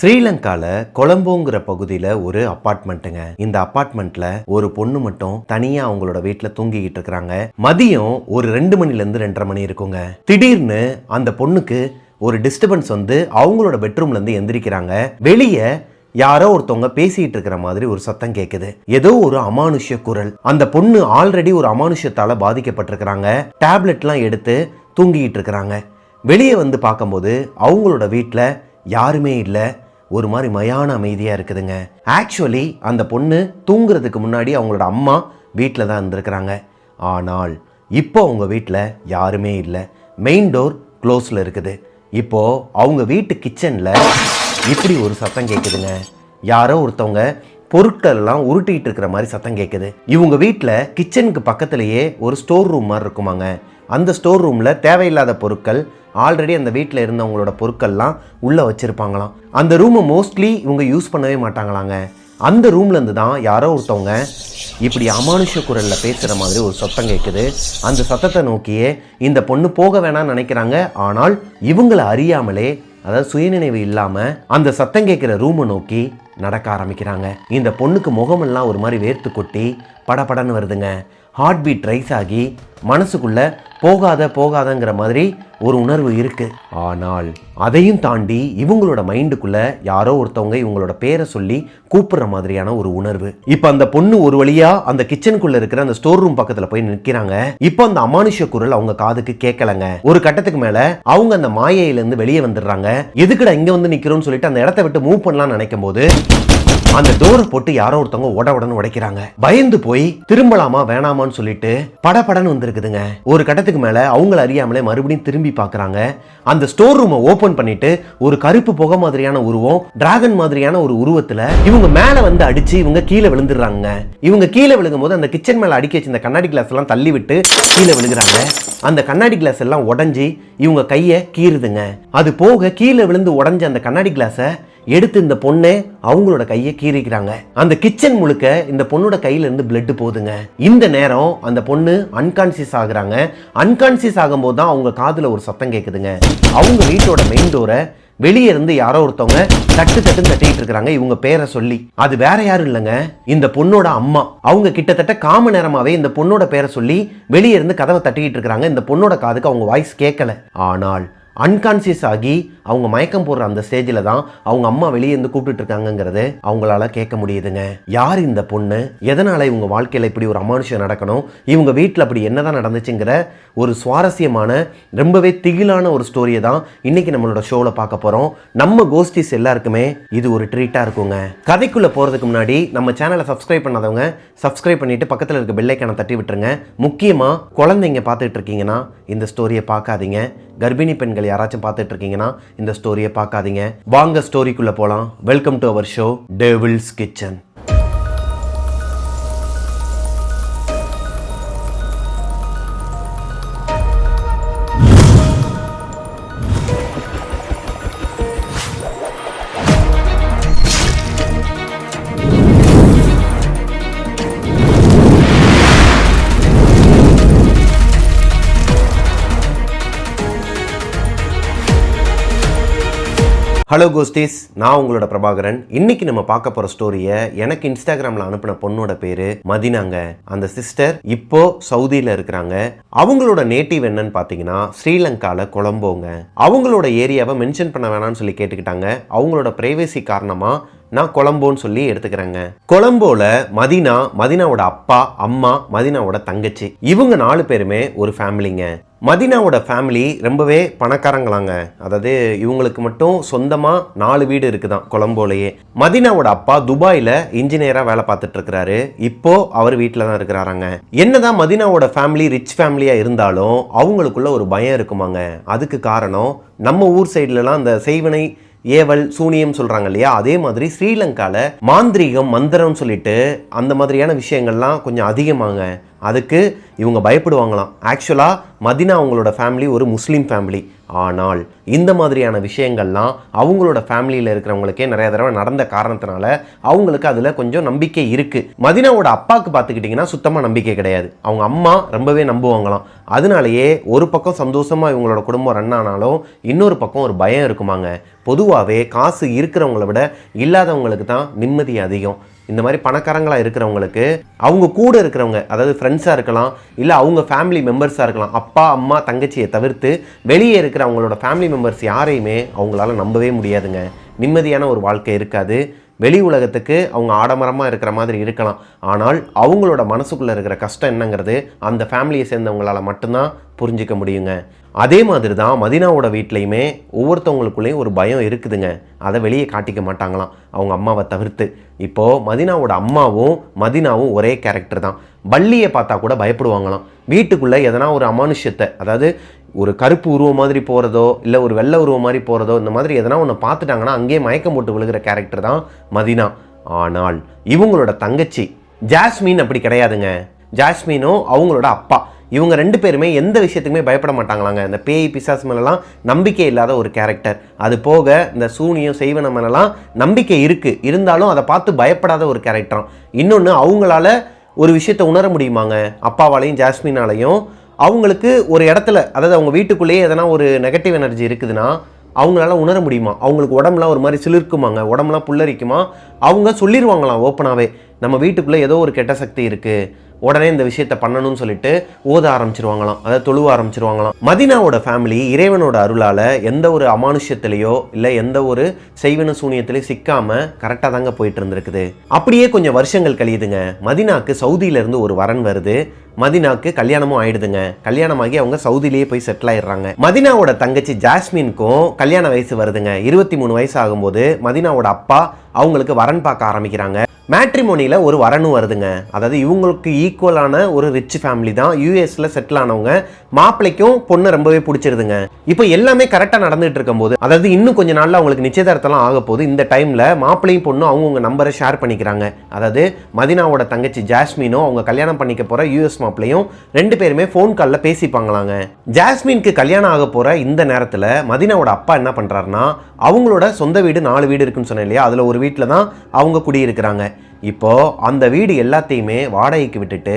ஸ்ரீலங்காவில் கொலம்போங்கிற பகுதியில் ஒரு அப்பார்ட்மெண்ட்டுங்க. இந்த அப்பார்ட்மெண்ட்ல ஒரு பொண்ணு மட்டும் தனியா அவங்களோட வீட்டில் தூங்கிக்கிட்டு இருக்கிறாங்க. மதியம் ஒரு 2 மணிலேருந்து 2:30 மணி இருக்குங்க. திடீர்னு அந்த பொண்ணுக்கு ஒரு டிஸ்டர்பன்ஸ் வந்து அவங்களோட பெட்ரூம்ல இருந்து எந்திரிக்கிறாங்க. வெளியே யாரோ ஒருத்தவங்க பேசிட்டு இருக்கிற மாதிரி ஒரு சத்தம் கேட்குது. ஏதோ ஒரு அமானுஷ்ய குரல். அந்த பொண்ணு ஆல்ரெடி ஒரு அமானுஷ்யத்தால பாதிக்கப்பட்டிருக்கிறாங்க. டேப்லெட்லாம் எடுத்து தூங்கிக்கிட்டு இருக்கிறாங்க. வெளியே வந்து பார்க்கும்போது அவங்களோட வீட்டில் யாருமே இல்லை. ஒரு மாதிரி மயான அமைதியாக இருக்குதுங்க. ஆக்சுவலி அந்த பொண்ணு தூங்குறதுக்கு முன்னாடி அவங்களோட அம்மா வீட்டில் தான் இருந்திருக்கிறாங்க. ஆனால் இப்போ அவங்க வீட்டில் யாருமே இல்லை. மெயின் டோர் க்ளோஸில் இருக்குது. இப்போது அவங்க வீட்டு கிச்சனில் இப்படி ஒரு சத்தம் கேட்குதுங்க. யாரோ ஒருத்தவங்க பொருட்களெல்லாம் உருட்டிகிட்டு இருக்கிற மாதிரி சத்தம் கேட்குது. இவங்க வீட்டில் கிச்சனுக்கு பக்கத்துலேயே ஒரு ஸ்டோர் ரூம் மாதிரி இருக்குமாங்க. அந்த ஸ்டோர் ரூமில் தேவையில்லாத பொருட்கள், ஆல்ரெடி அந்த வீட்டில் இருந்தவங்களோட பொருட்கள்லாம் உள்ளே வச்சுருப்பாங்களாம். அந்த ரூமை மோஸ்ட்லி இவங்க யூஸ் பண்ணவே மாட்டாங்களாங்க. அந்த ரூம்லேருந்து தான் யாரோ ஒருத்தவங்க இப்படி அமானுஷ குரலில் பேசுகிற மாதிரி ஒரு சத்தம் கேட்குது. அந்த சத்தத்தை நோக்கியே இந்த பொண்ணு போக வேணாம்னு நினைக்கிறாங்க. ஆனால் இவங்களை அறியாமலே, அதாவது சுயநினைவு இல்லாமல் அந்த சத்தம் கேட்குற ரூமை நோக்கி நடக்க ஆரம்பிக்கிறாங்க. இந்த பொண்ணுக்கு முகமெல்லாம் ஒரு மாதிரி வேர்த்து கொட்டி படபடன்னு வருதுங்க. ஹார்ட் பீட் ரைஸ் ஆகி மனசுக்குள்ள போகாதங்கிற மாதிரி ஒரு உணர்வு இருக்கு. ஆனால் அதையும் தாண்டி இவங்களோட மைண்டுக்குள்ள யாரோ ஒருத்தவங்க இவங்களோட பேரை சொல்லி கூப்பிடுற மாதிரியான ஒரு உணர்வு. இப்ப அந்த பொண்ணு ஒரு வழியா அந்த கிச்சனுக்குள்ள இருக்கிற அந்த ஸ்டோர் ரூம் பக்கத்துல போய் நிற்கிறாங்க. இப்போ அந்த அமானுஷ்ய குரல் அவங்க காதுக்கு கேட்கலங்க. ஒரு கட்டத்துக்கு மேல அவங்க அந்த மாயையில இருந்து வெளியே வந்துடுறாங்க. எதுக்குடா இங்க வந்து நிக்கிறோம்னு சொல்லிட்டு அந்த இடத்த விட்டு மூவ் பண்ணலாம்னு நினைக்கும் போது அந்த டோரை போட்டு யாரோ ஒருத்தவங்க உடனே உடைக்கிறாங்க. பயந்து போய் திரும்பலாமா வேணாமான்னு சொல்லிட்டு படபடன்னு வந்திருக்குதுங்க. ஒரு கட்டத்துக்கு மேல அவங்கள அறியாமலே மறுபடியும் திரும்பி பார்க்கறாங்க. அந்த ஸ்டோர் ரூமை ஓபன் பண்ணிட்டு ஒரு கருப்பு புகை மாதிரியான உருவம், டிராகன் மாதிரியான ஒரு உருவத்துல இவங்க மேல வந்து அடிச்சு இவங்க கீழே விழுந்துடுறாங்க. இவங்க கீழே விழுகும் போது அந்த கிச்சன் மேல அடிக்க வச்சு இந்த கண்ணாடி கிளாஸ் எல்லாம் தள்ளி விட்டு கீழே விழுகிறாங்க. அந்த கண்ணாடி கிளாஸ் எல்லாம் உடஞ்சி இவங்க கையை கீறுதுங்க. அது போக கீழே விழுந்து உடஞ்ச அந்த கண்ணாடி கிளாஸை எடுத்து இந்த பொண்ணை அவங்களோட கையை கீறிக்கிறாங்க. அந்த கிச்சன் முழுக்க இந்த பொண்ணோட கையில இருந்து பிளட் போகுதுங்க. இந்த நேரம் அந்த பொண்ணு அன்கான்சியஸ் ஆகுறாங்க. அன்கான்சியஸ் ஆகும்போது தான் அவங்க காதுல ஒரு சத்தம் கேட்குதுங்க. அவங்க வீட்டோட மெயின் டோரை வெளியே இருந்து யாரோ ஒருத்தவங்க தட்டிட்டு இருக்காங்க இவங்க பேரை சொல்லி. அது வேற யாரும் இல்லைங்க, இந்த பொண்ணோட அம்மா. அவங்க கிட்டத்தட்ட காம நேரமாவே இந்த பொண்ணோட பேரை சொல்லி வெளியே இருந்து கதவை தட்டிக்கிட்டு இருக்காங்க. இந்த பொண்ணோட காதுக்கு அவங்க வாய்ஸ் கேட்கல. ஆனால் அன்கான்சியஸ் ஆகி அவங்க மயக்கம் போடுற அந்த ஸ்டேஜில் தான் அவங்க அம்மா வெளியே இருந்து கூப்பிட்டு இருக்காங்கிறது அவங்களால கேட்க முடியுதுங்க. யார் இந்த பொண்ணு, எதனால இவங்க வாழ்க்கையில் இப்படி ஒரு அமானுஷம் நடக்கணும், இவங்க வீட்டில் அப்படி என்னதான் நடந்துச்சுங்கிற ஒரு சுவாரஸ்யமான ரொம்பவே திகிலான ஒரு ஸ்டோரியை தான் இன்னைக்கு நம்மளோட ஷோவில் பார்க்க போகிறோம். நம்ம கோஸ்டிஸ் எல்லாருக்குமே இது ஒரு ட்ரீட்டாக இருக்குங்க. கதைக்குள்ளே போகிறதுக்கு முன்னாடி நம்ம சேனலை சப்ஸ்கிரைப் பண்ணாதவங்க சப்ஸ்கிரைப் பண்ணிட்டு பக்கத்தில் இருக்க பெல் ஐக்கானை தட்டி விட்டுருங்க. முக்கியமாக குழந்தைங்க பார்த்துட்டு இருக்கீங்கன்னா இந்த ஸ்டோரியை பார்க்காதீங்க. கர்ப்பிணி பெண்கள் யாராச்சும் பார்த்துட்டு இருக்கீங்கன்னா இந்த ஸ்டோரியை பார்க்காதீங்க. வாங்க ஸ்டோரிக்குள்ள போலாம். Welcome to our show Devil's Kitchen. Hello ghosties, நான் உங்களோட பிரபாகரன். இன்னைக்கு நம்ம பார்க்க போற ஸ்டோரியை எனக்கு இன்ஸ்டாகிராம்ல அனுப்பின பொண்ணோட பேரு மதினாங்க. அந்த சிஸ்டர் இப்போ சவுதியில இருக்கிறாங்க. அவங்களோட நேட்டிவ் என்னன்னு பாத்தீங்கன்னா ஸ்ரீலங்கால கொலம்போங்க. அவங்களோட ஏரியாவை மென்ஷன் பண்ண வேணாம்னு சொல்லி கேட்டுக்கிட்டாங்க. அவங்களோட பிரைவேசி காரணமா நான் கொலம்போன்னு சொல்லி எடுத்துக்கிறேங்க. கொலம்போல மதினாவோட அப்பா, அம்மா, மதினாவோட தங்கச்சி, இவங்க 4 பேருமே ஒரு ஃபேமிலிங்க. மதினாவோட ஃபேமிலி ரொம்பவே பணக்காரங்களாங்க. அதாவது இவங்களுக்கு மட்டும் சொந்தமாக 4 வீடு இருக்குதான் கொலம்போலையே. மதினாவோட அப்பா துபாயில் இன்ஜினியராக வேலை பார்த்துட்டு இருக்கிறாரு. இப்போ அவர் வீட்டில் தான் இருக்கிறாராங்க. என்னதான் மதினாவோட ஃபேமிலி ரிச் ஃபேமிலியாக இருந்தாலும் அவங்களுக்குள்ள ஒரு பயம் இருக்குமாங்க. அதுக்கு காரணம் நம்ம ஊர் சைட்லலாம் அந்த செய்வனை ஏவல் சூனியம் சொல்றாங்க இல்லையா, அதே மாதிரி ஸ்ரீலங்கால மாந்திரீகம் மந்திரம் சொல்லிட்டு அந்த மாதிரியான விஷயங்கள்லாம் கொஞ்சம் அதிகமாங்க. அதுக்கு இவங்க பயப்படுவாங்களாம். ஆக்சுவலாக மதினா அவங்களோட ஃபேமிலி ஒரு முஸ்லீம் ஃபேமிலி. ஆனால் இந்த மாதிரியான விஷயங்கள்லாம் அவங்களோட ஃபேமிலியில் இருக்கிறவங்களுக்கே நிறைய தடவை நடந்த காரணத்தினால அவங்களுக்கு அதில் கொஞ்சம் நம்பிக்கை இருக்குது. மதினாவோட அப்பாவுக்கு பார்த்துக்கிட்டிங்கன்னா சுத்தமாக நம்பிக்கை கிடையாது. அவங்க அம்மா ரொம்பவே நம்புவாங்களாம். அதனாலேயே ஒரு பக்கம் சந்தோஷமாக இவங்களோட குடும்பம் ரன் ஆனாலும் இன்னொரு பக்கம் ஒரு பயம் இருக்குமாங்க. பொதுவாகவே காசு இருக்கிறவங்கள விட இல்லாதவங்களுக்கு தான் நிம்மதி அதிகம். இந்த மாதிரி பணக்காரங்களாக இருக்கிறவங்களுக்கு அவங்க கூட இருக்கிறவங்க, அதாவது ஃப்ரெண்ட்ஸாக இருக்கலாம், இல்லை அவங்க ஃபேமிலி மெம்பர்ஸாக இருக்கலாம், அப்பா அம்மா தங்கச்சியை தவிர்த்து வெளியே இருக்கிற அவங்களோட ஃபேமிலி மெம்பர்ஸ் யாரையுமே அவங்களால நம்பவே முடியாதுங்க. நிம்மதியான ஒரு வாழ்க்கை இருக்காது. வெளி உலகத்துக்கு அவங்க ஆடம்பரமாக இருக்கிற மாதிரி இருக்கலாம், ஆனால் அவங்களோட மனசுக்குள்ளே இருக்கிற கஷ்டம் என்னங்கிறது அந்த ஃபேமிலியை சேர்ந்தவங்களால் மட்டும்தான் புரிஞ்சிக்க முடியுங்க. அதே மாதிரி தான் மதினாவோட வீட்லேயுமே ஒவ்வொருத்தவங்களுக்குள்ளேயும் ஒரு பயம் இருக்குதுங்க. அதை வெளியே காட்டிக்க மாட்டாங்களாம் அவங்க அம்மாவை தவிர்த்து. இப்போது மதினாவோட அம்மாவும் மதினாவும் ஒரே கேரக்டர் தான். பள்ளியை பார்த்தா கூட பயப்படுவாங்களாம். வீட்டுக்குள்ளே எதனா ஒரு அமானுஷ்யத்தை, அதாவது ஒரு கருப்பு உருவம் மாதிரி போகிறதோ இல்லை ஒரு வெள்ளை உருவம் மாதிரி போகிறதோ, இந்த மாதிரி எதனா ஒன்று பார்த்துட்டாங்கன்னா அங்கேயே மயக்கம் போட்டு விழுகிற கேரக்டர் தான் மதினா. ஆனால் இவங்களோட தங்கச்சி ஜாஸ்மின் அப்படி கிடையாதுங்க. ஜாஸ்மினும் அவங்களோட அப்பா இவங்க ரெண்டு பேருமே எந்த விஷயத்துக்குமே பயப்பட மாட்டாங்களாங்க. இந்த பேய் பிசாசு மேலெல்லாம் நம்பிக்கை இல்லாத ஒரு கேரக்டர். அது போக இந்த சூனியம் செய்வன மேலெல்லாம் நம்பிக்கை இருக்குது, இருந்தாலும் அதை பார்த்து பயப்படாத ஒரு கேரக்டர். இன்னொன்று, அவங்களால ஒரு விஷயத்தை உணர முடியுமாங்க. அப்பாவாலையும் ஜாஸ்மினாலையும் அவங்களுக்கு ஒரு இடத்துல, அதாவது அவங்க வீட்டுக்குள்ளேயே எதனா ஒரு நெகட்டிவ் எனர்ஜி இருக்குதுன்னா அவங்களால உணர முடியுமா. அவங்களுக்கு உடம்புலாம் ஒரு மாதிரி சிலிர்க்குமாங்க, உடம்புலாம் புல்லரிக்குமா. அவங்க சொல்லிடுவாங்களாம் ஓப்பனாகவே, நம்ம வீட்டுக்குள்ளே ஏதோ ஒரு கெட்ட சக்தி இருக்குது, உடனே இந்த விஷயத்தை பண்ணணும்னு சொல்லிட்டு ஓத ஆரம்பிச்சிருவாங்களாம், அதாவது தொழுவ ஆரம்பிச்சிருவாங்களாம். மதினாவோட ஃபேமிலி இறைவனோட அருளால் எந்த ஒரு அமானுஷ்யத்திலேயோ இல்லை எந்த ஒரு செய்வன சூனியத்திலையும் சிக்காமல் கரெக்டாக தாங்க போயிட்டு இருந்திருக்குது. அப்படியே கொஞ்சம் வருஷங்கள் கழியுதுங்க. மதினாக்கு சவுதியிலேருந்து ஒரு வரன் வருது. மதினாக்கு கல்யாணமும் ஆயிடுதுங்க. கல்யாணமாகி அவங்க சவுதியிலேயே போய் செட்டில் ஆயிடுறாங்க. மதினாவோட தங்கச்சி ஜாஸ்மின்க்கும் கல்யாண வயசு வருதுங்க. 23 வயசு ஆகும்போது மதினாவோட அப்பா அவங்களுக்கு வரன் பார்க்க ஆரம்பிக்கிறாங்க. மேட்ரிமோனியில் ஒரு வரனும் வருதுங்க. அதாவது இவங்களுக்கு ஈக்குவலான ஒரு ரிச் ஃபேமிலி தான், யூஎஸில் செட்டில் ஆனவங்க. மாப்பிள்ளைக்கும் பொண்ணு ரொம்பவே பிடிச்சிருதுங்க. இப்போ எல்லாமே கரெக்டாக நடந்துகிட்டு இருக்கும்போது, அதாவது இன்னும் கொஞ்ச நாளில் அவங்களுக்கு நிச்சயதார்த்தம்லாம் ஆக போகுது. இந்த டைமில் மாப்பிள்ளையும் பொண்ணும் அவங்கவுங்க நம்பரை ஷேர் பண்ணிக்கிறாங்க. அதாவது மதினாவோட தங்கச்சி ஜாஸ்மினும் அவங்க கல்யாணம் பண்ணிக்க போகிற யூஎஸ் மாப்பிள்ளையும் ரெண்டு பேருமே ஃபோன் காலில் பேசிப்பாங்களாங்க. ஜாஸ்மினுக்கு கல்யாணம் ஆக போகிற இந்த நேரத்தில் மதினாவோட அப்பா என்ன பண்ணுறாருன்னா, அவங்களோட சொந்த வீடு 4 வீடு இருக்குன்னு சொன்னேன் இல்லையா, அதில் ஒரு வீட்டில் தான் அவங்க குடியிருக்கிறாங்க. இப்போது அந்த வீடு எல்லாத்தையுமே வாடகைக்கு விட்டுட்டு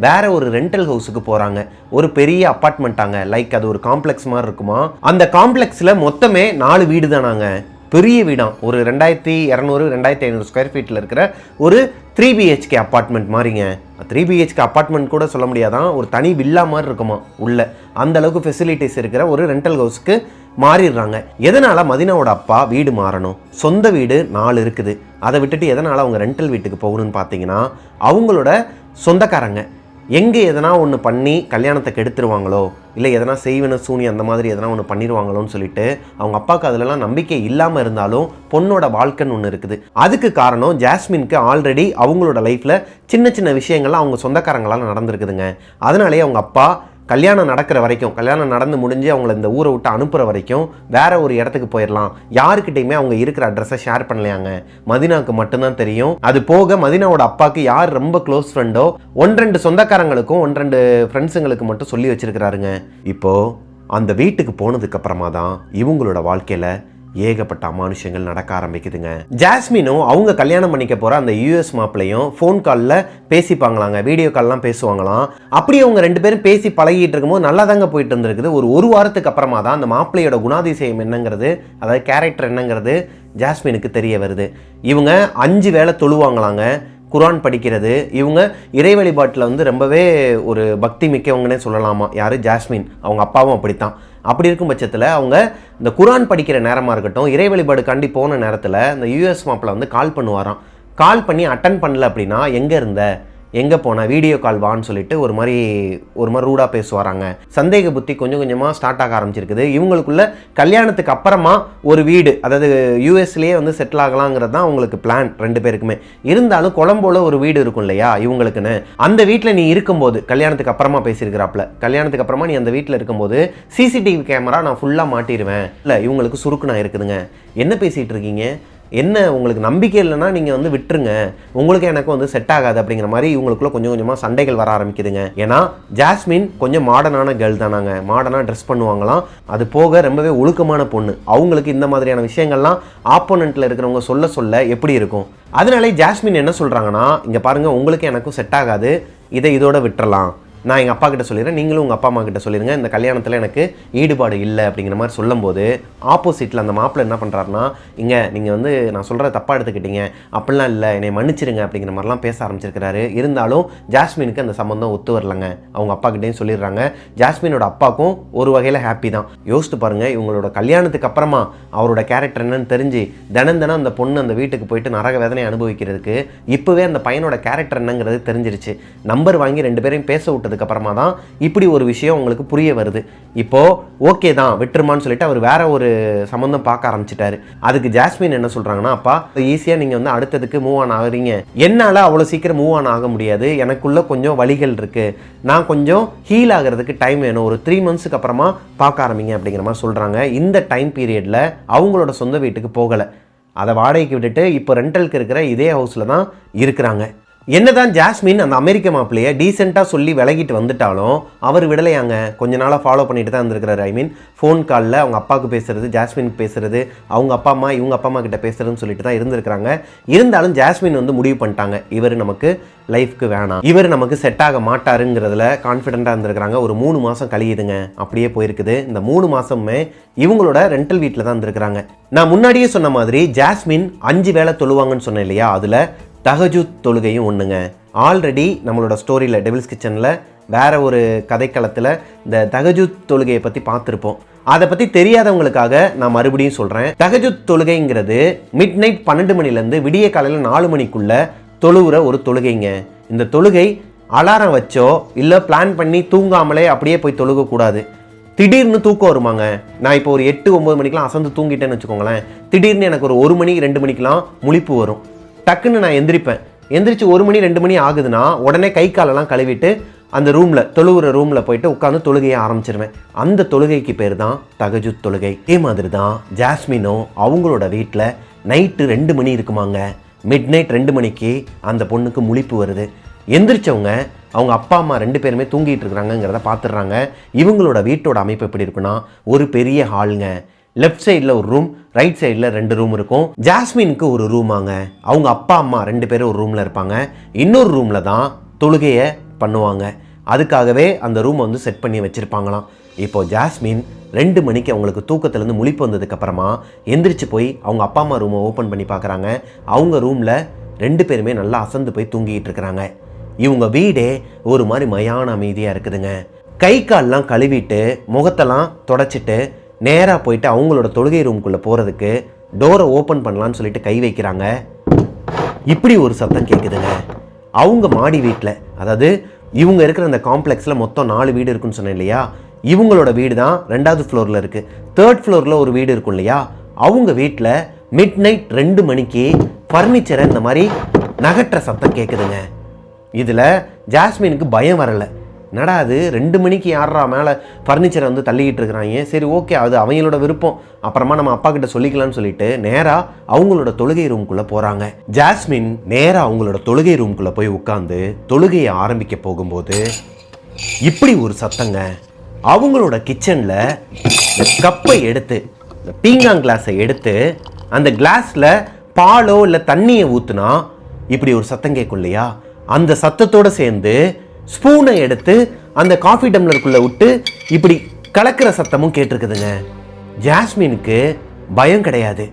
வேற ஒரு ரெண்டல் ஹவுஸுக்கு போகிறாங்க. ஒரு பெரிய அப்பார்ட்மெண்ட்டாங்க, லைக் அது ஒரு காம்ப்ளெக்ஸ் மாதிரி இருக்குமா. அந்த காம்ப்ளெக்ஸில் மொத்தமே 4 வீடு தானாங்க. பெரிய வீடாம், ஒரு 2200-2500 ஸ்கொயர் ஃபீட்டில் இருக்கிற ஒரு 3 BHK அப்பார்ட்மெண்ட் மாதிரிங்க. 3 BHK அப்பார்ட்மெண்ட் கூட சொல்ல முடியாதான், ஒரு தனி வில்லா மாதிரி இருக்குமா உள்ள. அந்த அளவுக்கு ஃபெசிலிட்டிஸ் இருக்கிற ஒரு ரெண்டல் ஹவுஸ்க்கு மாறிடுறாங்க. எதனால் மதினாவோட அப்பா வீடு மாறணும்? சொந்த வீடு 4 இருக்குது, அதை விட்டுட்டு எதனால் அவங்க ரெண்டல் வீட்டுக்கு போகணும்னு பார்த்தீங்கன்னா, அவங்களோட சொந்தக்காரங்க எங்கே எதனா ஒன்று பண்ணி கல்யாணத்தை கெடுத்துருவாங்களோ, இல்லை எதனா செய்வன சூனி அந்த மாதிரி எதனா ஒன்று பண்ணிடுவாங்களோன்னு சொல்லிட்டு அவங்க அப்பாவுக்கு அதிலலாம் நம்பிக்கை இல்லாமல் இருந்தாலும் பொண்ணோட வாழ்க்கைன்னு ஒன்று இருக்குது. அதுக்கு காரணம் ஜாஸ்மினுக்கு ஆல்ரெடி அவங்களோட லைஃப்பில் சின்ன சின்ன விஷயங்கள்லாம் அவங்க சொந்தக்காரங்களால் நடந்திருக்குதுங்க. அதனாலேயே அவங்க அப்பா கல்யாணம் நடக்கிற வரைக்கும், கல்யாணம் நடந்து முடிஞ்சு அவங்கள இந்த ஊரை விட்டு அனுப்புகிற வரைக்கும் வேற ஒரு இடத்துக்கு போயிடலாம், யாருக்கிட்டையுமே அவங்க இருக்கிற அட்ரஸை ஷேர் பண்ணலையாங்க. மதினாவுக்கு மட்டும்தான் தெரியும். அது போக மதினாவோட அப்பாவுக்கு யார் ரொம்ப க்ளோஸ் ஃப்ரெண்டோ 1-2 சொந்தக்காரங்களுக்கும் 1-2 ஃப்ரெண்ட்ஸுங்களுக்கு மட்டும் சொல்லி வச்சிருக்கிறாருங்க. இப்போது அந்த வீட்டுக்கு போனதுக்கு அப்புறமா தான் இவங்களோட வாழ்க்கையில் ஏகப்பட்ட அமானுஷங்கள் நடக்க ஆரம்பிக்குதுங்க. ஜாஸ்மினும் அவங்க கல்யாணம் பண்ணிக்க போகிற அந்த யூஎஸ் மாப்பிள்ளையும் ஃபோன் காலில் பேசிப்பாங்களாங்க, வீடியோ கால்லாம் பேசுவாங்களாம். அப்படி அவங்க 2 பேரும் பேசி பழகிட்டு இருக்கும்போது நல்லா தாங்க போயிட்டு இருந்திருக்குது. ஒரு வாரத்துக்கு அப்புறமா தான் அந்த மாப்பிள்ளையோட குணாதிசயம் என்னங்கிறது, அதாவது கேரக்டர் என்னங்கிறது ஜாஸ்மினுக்கு தெரிய வருது. இவங்க 5 வேளை தொழுவாங்களாங்க, குரான் படிக்கிறது. இவங்க இறை வழிபாட்டில் ரொம்பவே ஒரு பக்தி மிக்கவங்கன்னே சொல்லலாமா. யார்? ஜாஸ்மின். அவங்க அப்பாவும் அப்படித்தான். அப்படி இருக்கும் பட்சத்தில் அவங்க இந்த குரான் படிக்கிற நேரமாக இருக்கட்டும், இறை வழிபாடுக்காண்டி போன நேரத்தில் இந்த யூஎஸ் மாப்பிள்ள கால் பண்ணுவாராம். கால் பண்ணி அட்டன் பண்ணல அப்படின்னா, எங்கே இருந்த, எங்கே போன, வீடியோ கால் வான்னு சொல்லிட்டு ஒரு மாதிரி ரூடாக பேசுவாராங்க. சந்தேக புத்தி கொஞ்சம் கொஞ்சமாக ஸ்டார்ட் ஆக ஆரம்பிச்சிருக்குது. இவங்களுக்குள்ள கல்யாணத்துக்கு அப்புறமா ஒரு வீடு, அதாவது யூஎஸ்லேயே செட்டில் ஆகலாங்கிறது தான் அவங்களுக்கு பிளான் 2 பேருக்குமே. இருந்தாலும் கொலம்போல ஒரு வீடு இருக்கும் இல்லையா இவங்களுக்குன்னு, அந்த வீட்டில் நீ இருக்கும்போது, கல்யாணத்துக்கு அப்புறமா பேசியிருக்கிறாப்புல, கல்யாணத்துக்கு அப்புறமா நீ அந்த வீட்டில் இருக்கும்போது CCTV கேமரா நான் ஃபுல்லாக மாட்டிடுவேன். இல்லை இவங்களுக்கு சுருக்குனா இருக்குதுங்க. என்ன பேசிகிட்டு இருக்கீங்க, என்ன உங்களுக்கு நம்பிக்கை இல்லைன்னா நீங்கள் வந்து விட்டுருங்க, உங்களுக்கு எனக்கு வந்து செட் ஆகாது அப்படிங்கிற மாதிரி இவங்களுக்குள்ள கொஞ்சம் கொஞ்சமாக சண்டைகள் வர ஆரம்பிக்குதுங்க. ஏன்னா ஜாஸ்மின் கொஞ்சம் மாடர்னான கேர்ள் தானாங்க, மாடர்னாக ட்ரெஸ் பண்ணுவாங்களாம். அது போக ரொம்பவே ஒழுக்கமான பொண்ணு. அவங்களுக்கு இந்த மாதிரியான விஷயங்கள்லாம் ஆப்போனண்ட்டில் இருக்கிறவங்க சொல்ல சொல்ல எப்படி இருக்கும்? அதனாலே ஜாஸ்மின் என்ன சொல்கிறாங்கன்னா, இங்கே பாருங்கள், உங்களுக்கு எனக்கும் செட் ஆகாது, இதை இதோட விட்டுறலாம், நான் எங்கள் அப்பா கிட்ட சொல்லிடுறேன், நீங்களும் உங்கள் அப்பா அம்மா கிட்ட சொல்லிடுங்க, இந்த கல்யாணத்தில் எனக்கு ஈடுபாடு இல்லை அப்படிங்கிற மாதிரி சொல்லும்போது ஆப்போசிட்டில் அந்த மாப்பிள்ளை என்ன பண்ணுறாருனா, இங்கே நீங்கள் வந்து நான் சொல்கிற தப்பாக எடுத்துக்கிட்டீங்க, அப்படிலாம் இல்லை, என்னை மன்னிச்சிருங்க அப்படிங்கிற மாதிரிலாம் பேச ஆரம்பிச்சிருக்கிறாரு. இருந்தாலும் ஜாஸ்மினுக்கு அந்த சம்மந்தம் ஒத்து வரலங்க. அவங்க அப்பா கிட்டேயும் சொல்லிடுறாங்க. ஜாஸ்மினோட அப்பாவுக்கும் ஒரு வகையில் ஹாப்பி தான். யோசித்து பாருங்கள், இவங்களோட கல்யாணத்துக்கு அப்புறமா அவரோட கேரக்டர் என்னன்னு தெரிஞ்சு தினம் தினம் அந்த பொண்ணு அந்த வீட்டுக்கு போயிட்டு நரக வேதனை அனுபவிக்கிறதுக்கு இப்போவே அந்த பையனோட கேரக்டர் என்னங்கிறது தெரிஞ்சிருச்சு. நம்பர் வாங்கி 2 பேரையும் பேச விட்டதுக்கு அப்புறமா தான் இப்படி ஒரு விஷயம் உங்களுக்கு புரிய வருது. இப்போ ஓகே தான் விட்டுருமான்னு சொல்லிட்டு அவர் வேற ஒரு சம்பந்தம் பார்க்க ஆரம்பிச்சிட்டாரு. அதுக்கு ஜாஸ்மின் என்ன சொல்றாங்கன்னா, அப்பா ஈஸியாக நீங்கள் வந்து அடுத்ததுக்கு மூவ் ஆன் ஆகுறீங்க, என்னால் அவ்வளோ சீக்கிரம் மூவ் ஆன் ஆக முடியாது, எனக்குள்ள கொஞ்சம் வழிகள் இருக்கு, நான் கொஞ்சம் ஹீல் ஆகிறதுக்கு டைம் வேணும், ஒரு 3 மந்த்ஸுக்கு அப்புறமா பார்க்க ஆரம்பிங்க அப்படிங்கிற மாதிரி சொல்கிறாங்க. இந்த டைம் பீரியடில் அவங்களோட சொந்த வீட்டுக்கு போகலை, அதை வாடகைக்கு விட்டுட்டு இப்போ ரெண்டலுக்கு இருக்கிற இதே ஹவுஸில் தான் இருக்கிறாங்க. என்னதான் ஜாஸ்மின் அந்த அமெரிக்க மாப்பிள்ளையை டீசெண்டாக சொல்லி விலகிட்டு வந்துட்டாலும் அவர் விடலையாங்க. கொஞ்ச நாளாக ஃபாலோ பண்ணிட்டு தான் இருந்திருக்கிறாரு. ஐ மீன் ஃபோன் காலில் அவங்க அப்பாவுக்கு பேசுறது, ஜாஸ்மினுக்கு பேசுறது, அவங்க அப்பா அம்மா இவங்க அப்பா அம்மா கிட்ட பேசுறதுன்னு சொல்லிட்டு தான் இருந்திருக்கிறாங்க. இருந்தாலும் ஜாஸ்மின் வந்து முடிவு பண்ணிட்டாங்க, இவர் நமக்கு லைஃப்க்கு வேணாம், இவர் நமக்கு செட் ஆக மாட்டாருங்கிறதுல கான்ஃபிடென்ட்டாக இருந்திருக்கிறாங்க. ஒரு 3 மாதம் கழியுதுங்க, அப்படியே போயிருக்குது. இந்த 3 மாதமுமே இவங்களோட ரெண்டல் வீட்டில் தான் இருந்திருக்கிறாங்க. நான் முன்னாடியே சொன்ன மாதிரி ஜாஸ்மின் 5 வேளை தொழுவாங்கன்னு சொன்னேன் இல்லையா, அதில் தஹஜுத் தொழுகையும் ஒன்றுங்க. ஆல்ரெடி நம்மளோட ஸ்டோரியில் டெவில்ஸ் கிச்சனில் வேற ஒரு கதைக்களத்தில் இந்த தஹஜுத் தொழுகையை பற்றி பார்த்துருப்போம். அதை பற்றி தெரியாதவங்களுக்காக நான் மறுபடியும் சொல்கிறேன். தஹஜுத் தொழுகைங்கிறது மிட் நைட் 12 மணிலேருந்து விடிய காலையில் 4 மணிக்குள்ளே தொழுகிற ஒரு தொழுகைங்க. இந்த தொழுகை அலாரம் வச்சோ இல்லை பிளான் பண்ணி தூங்காமலே அப்படியே போய் தொழுகக்கூடாது. திடீர்னு தூக்கம் வருமாங்க. நான் இப்போ ஒரு 8-9 மணிக்கெலாம் அசந்து தூங்கிட்டேன்னு வச்சுக்கோங்களேன், திடீர்னு எனக்கு ஒரு 1 மணி 2 மணிக்கெலாம் முழிப்பு வரும். டக்குன்னு நான் எந்திரிப்பேன். எந்திரிச்சு 1 மணி 2 மணி ஆகுதுன்னா உடனே கை காலெல்லாம் கழுவிட்டு அந்த ரூமில் தொழுகிற ரூமில் போயிட்டு உட்காந்து தொழுகையை ஆரம்பிச்சிருவேன். அந்த தொழுகைக்கு பேர் தான் தஹஜுத் தொழுகை. இதே மாதிரி தான் ஜாஸ்மினும் அவங்களோட வீட்டில் நைட்டு 2 மணி இருக்குமாங்க. மிட் நைட் 2 மணிக்கு அந்த பொண்ணுக்கு முழிப்பு வருது. எந்திரிச்சவங்க அவங்க அப்பா அம்மா 2 பேருமே தூங்கிட்டு இருக்கிறாங்கிறத பார்த்துடுறாங்க. இவங்களோட வீட்டோட அமைப்பு எப்படி இருக்குன்னா, ஒரு பெரிய ஹாலுங்க. லெஃப்ட் சைடில் ஒரு ரூம், ரைட் சைடில் 2 ரூம் இருக்கும். ஜாஸ்மினுக்கு ஒரு ரூமாங்க. அவங்க அப்பா அம்மா 2 பேரும் ஒரு ரூமில் இருப்பாங்க. இன்னொரு ரூமில் தான் தொழுகையை பண்ணுவாங்க. அதுக்காகவே அந்த ரூமை வந்து செட் பண்ணி வச்சுருப்பாங்களாம். இப்போ ஜாஸ்மின் 2 மணிக்கு அவங்களுக்கு தூக்கத்துலேருந்து முழிப்பு வந்ததுக்கப்புறமா எந்திரிச்சு போய் அவங்க அப்பா அம்மா ரூமை ஓப்பன் பண்ணி பார்க்குறாங்க. அவங்க ரூமில் 2 பேருமே நல்லா அசந்து போய் தூங்கிட்டு இருக்கிறாங்க. இவங்க வீடே ஒரு மாதிரி மயான அமைதியாக இருக்குதுங்க. கை கால்லாம் கழுவிட்டு முகத்தெல்லாம் தொடச்சிட்டு நேராக போயிட்டு அவங்களோட தொழுகை ரூமுக்குள்ளே போகிறதுக்கு டோரை ஓப்பன் பண்ணலான்னு சொல்லிட்டு கை வைக்கிறாங்க. இப்படி ஒரு சத்தம் கேட்குதுங்க. அவங்க மாடி வீட்டில், அதாவது இவங்க இருக்கிற அந்த காம்ப்ளெக்ஸில் மொத்தம் 4 வீடு இருக்குன்னு சொன்னேன் இல்லையா, இவங்களோட வீடு தான் 2வது ஃப்ளோரில் இருக்குது. 3rd ஃப்ளோரில் ஒரு வீடு இருக்கும் இல்லையா, அவங்க வீட்டில் மிட் நைட் 2 மணிக்கு ஃபர்னிச்சரை இந்த மாதிரி நகட்டுற சத்தம் கேட்குதுங்க. இதில் ஜாஸ்மினுக்கு பயம் வரலை. என்னடா அது 2 மணிக்கு யாரா மேலே ஃபர்னிச்சரை வந்து தள்ளிக்கிட்டு இருக்கிறாங்க, சரி ஓகே அது அவங்களோட விருப்பம், அப்புறமா நம்ம அப்பா கிட்ட சொல்லிக்கலாம்னு சொல்லிட்டு நேராக அவங்களோட தொழுகை ரூம்குள்ளே போகிறாங்க. ஜாஸ்மின் நேராக அவங்களோட தொழுகை ரூம்குள்ளே போய் உட்காந்து தொழுகையை ஆரம்பிக்க போகும்போது இப்படி ஒரு சத்தங்க. அவங்களோட கிச்சனில் கப்பை எடுத்து, இந்த பீங்காங் கிளாஸை எடுத்து அந்த கிளாஸில் பாலோ இல்லை தண்ணியை ஊற்றுனா இப்படி ஒரு சத்தம் கேட்கும் இல்லையா, அந்த சத்தத்தோடு சேர்ந்து ஸ்பூனை எடுத்து அந்த காஃபி டம்ளருக்குள்ளே விட்டு இப்படி கலக்கிற சத்தமும் கேட்டிருக்குதுங்க. ஜாஸ்மினுக்கு பயம் கிடையாது.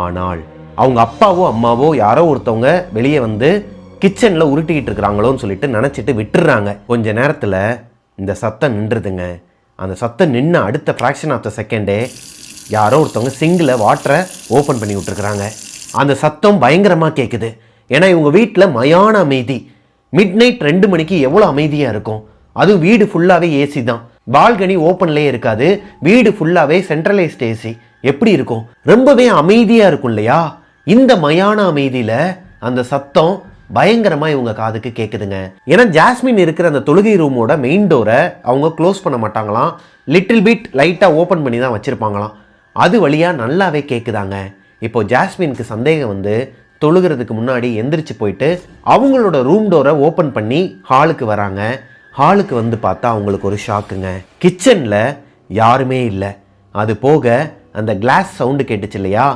ஆனால் அவங்க அப்பாவோ அம்மாவோ யாரோ ஒருத்தவங்க வெளியே வந்து கிச்சனில் உருட்டிக்கிட்டு இருக்கிறாங்களோன்னு சொல்லிட்டு நினச்சிட்டு விட்டுடுறாங்க. கொஞ்ச நேரத்தில் இந்த சத்தம் நின்றுதுங்க. அந்த சத்தம் நின்று அடுத்த ஃப்ராக்ஷன் ஆஃப் த செகண்டே யாரோ ஒருத்தவங்க சிங்கில் வாட்டரை ஓப்பன் பண்ணி விட்டுருக்குறாங்க. அந்த சத்தம் பயங்கரமாக கேட்குது. ஏன்னா இவங்க வீட்டில் மயான அமைதி. மிட் நைட் 2 மணிக்கு எவ்வளோ அமைதியாக இருக்கும். அதுவும் வீடு ஃபுல்லாகவே ஏசி தான், பால்கனி ஓப்பன்லேயே இருக்காது, வீடு ஃபுல்லாகவே சென்ட்ரலைஸ்ட் ஏசி. எப்படி இருக்கும், ரொம்பவே அமைதியாக இருக்கும் இல்லையா. இந்த மயான அமைதியில் அந்த சத்தம் பயங்கரமாக இவங்க காதுக்கு கேட்குதுங்க. ஏன்னா ஜாஸ்மின் இருக்கிற அந்த தொழுகை ரூமோட மெயின் டோரை அவங்க க்ளோஸ் பண்ண மாட்டாங்களாம், லிட்டில் பிட் லைட்டாக ஓப்பன் பண்ணி தான் வச்சுருப்பாங்களாம். அது வழியாக நல்லாவே கேட்குதாங்க. இப்போ ஜாஸ்மினுக்கு சந்தேகம் வந்து தொழுகிறதுக்கு முன்னாடி எந்திரிச்சு போயிட்டு அவங்களோட ரூம் டோரை ஓப்பன் பண்ணி ஹாலுக்கு வராங்க. ஹாலுக்கு வந்து பார்த்தா அவங்களுக்கு ஒரு ஷாக்குங்க. கிச்சனில் யாருமே இல்லை. அது போக அந்த கிளாஸ் சவுண்டு கேட்டுச்சு இல்லையா,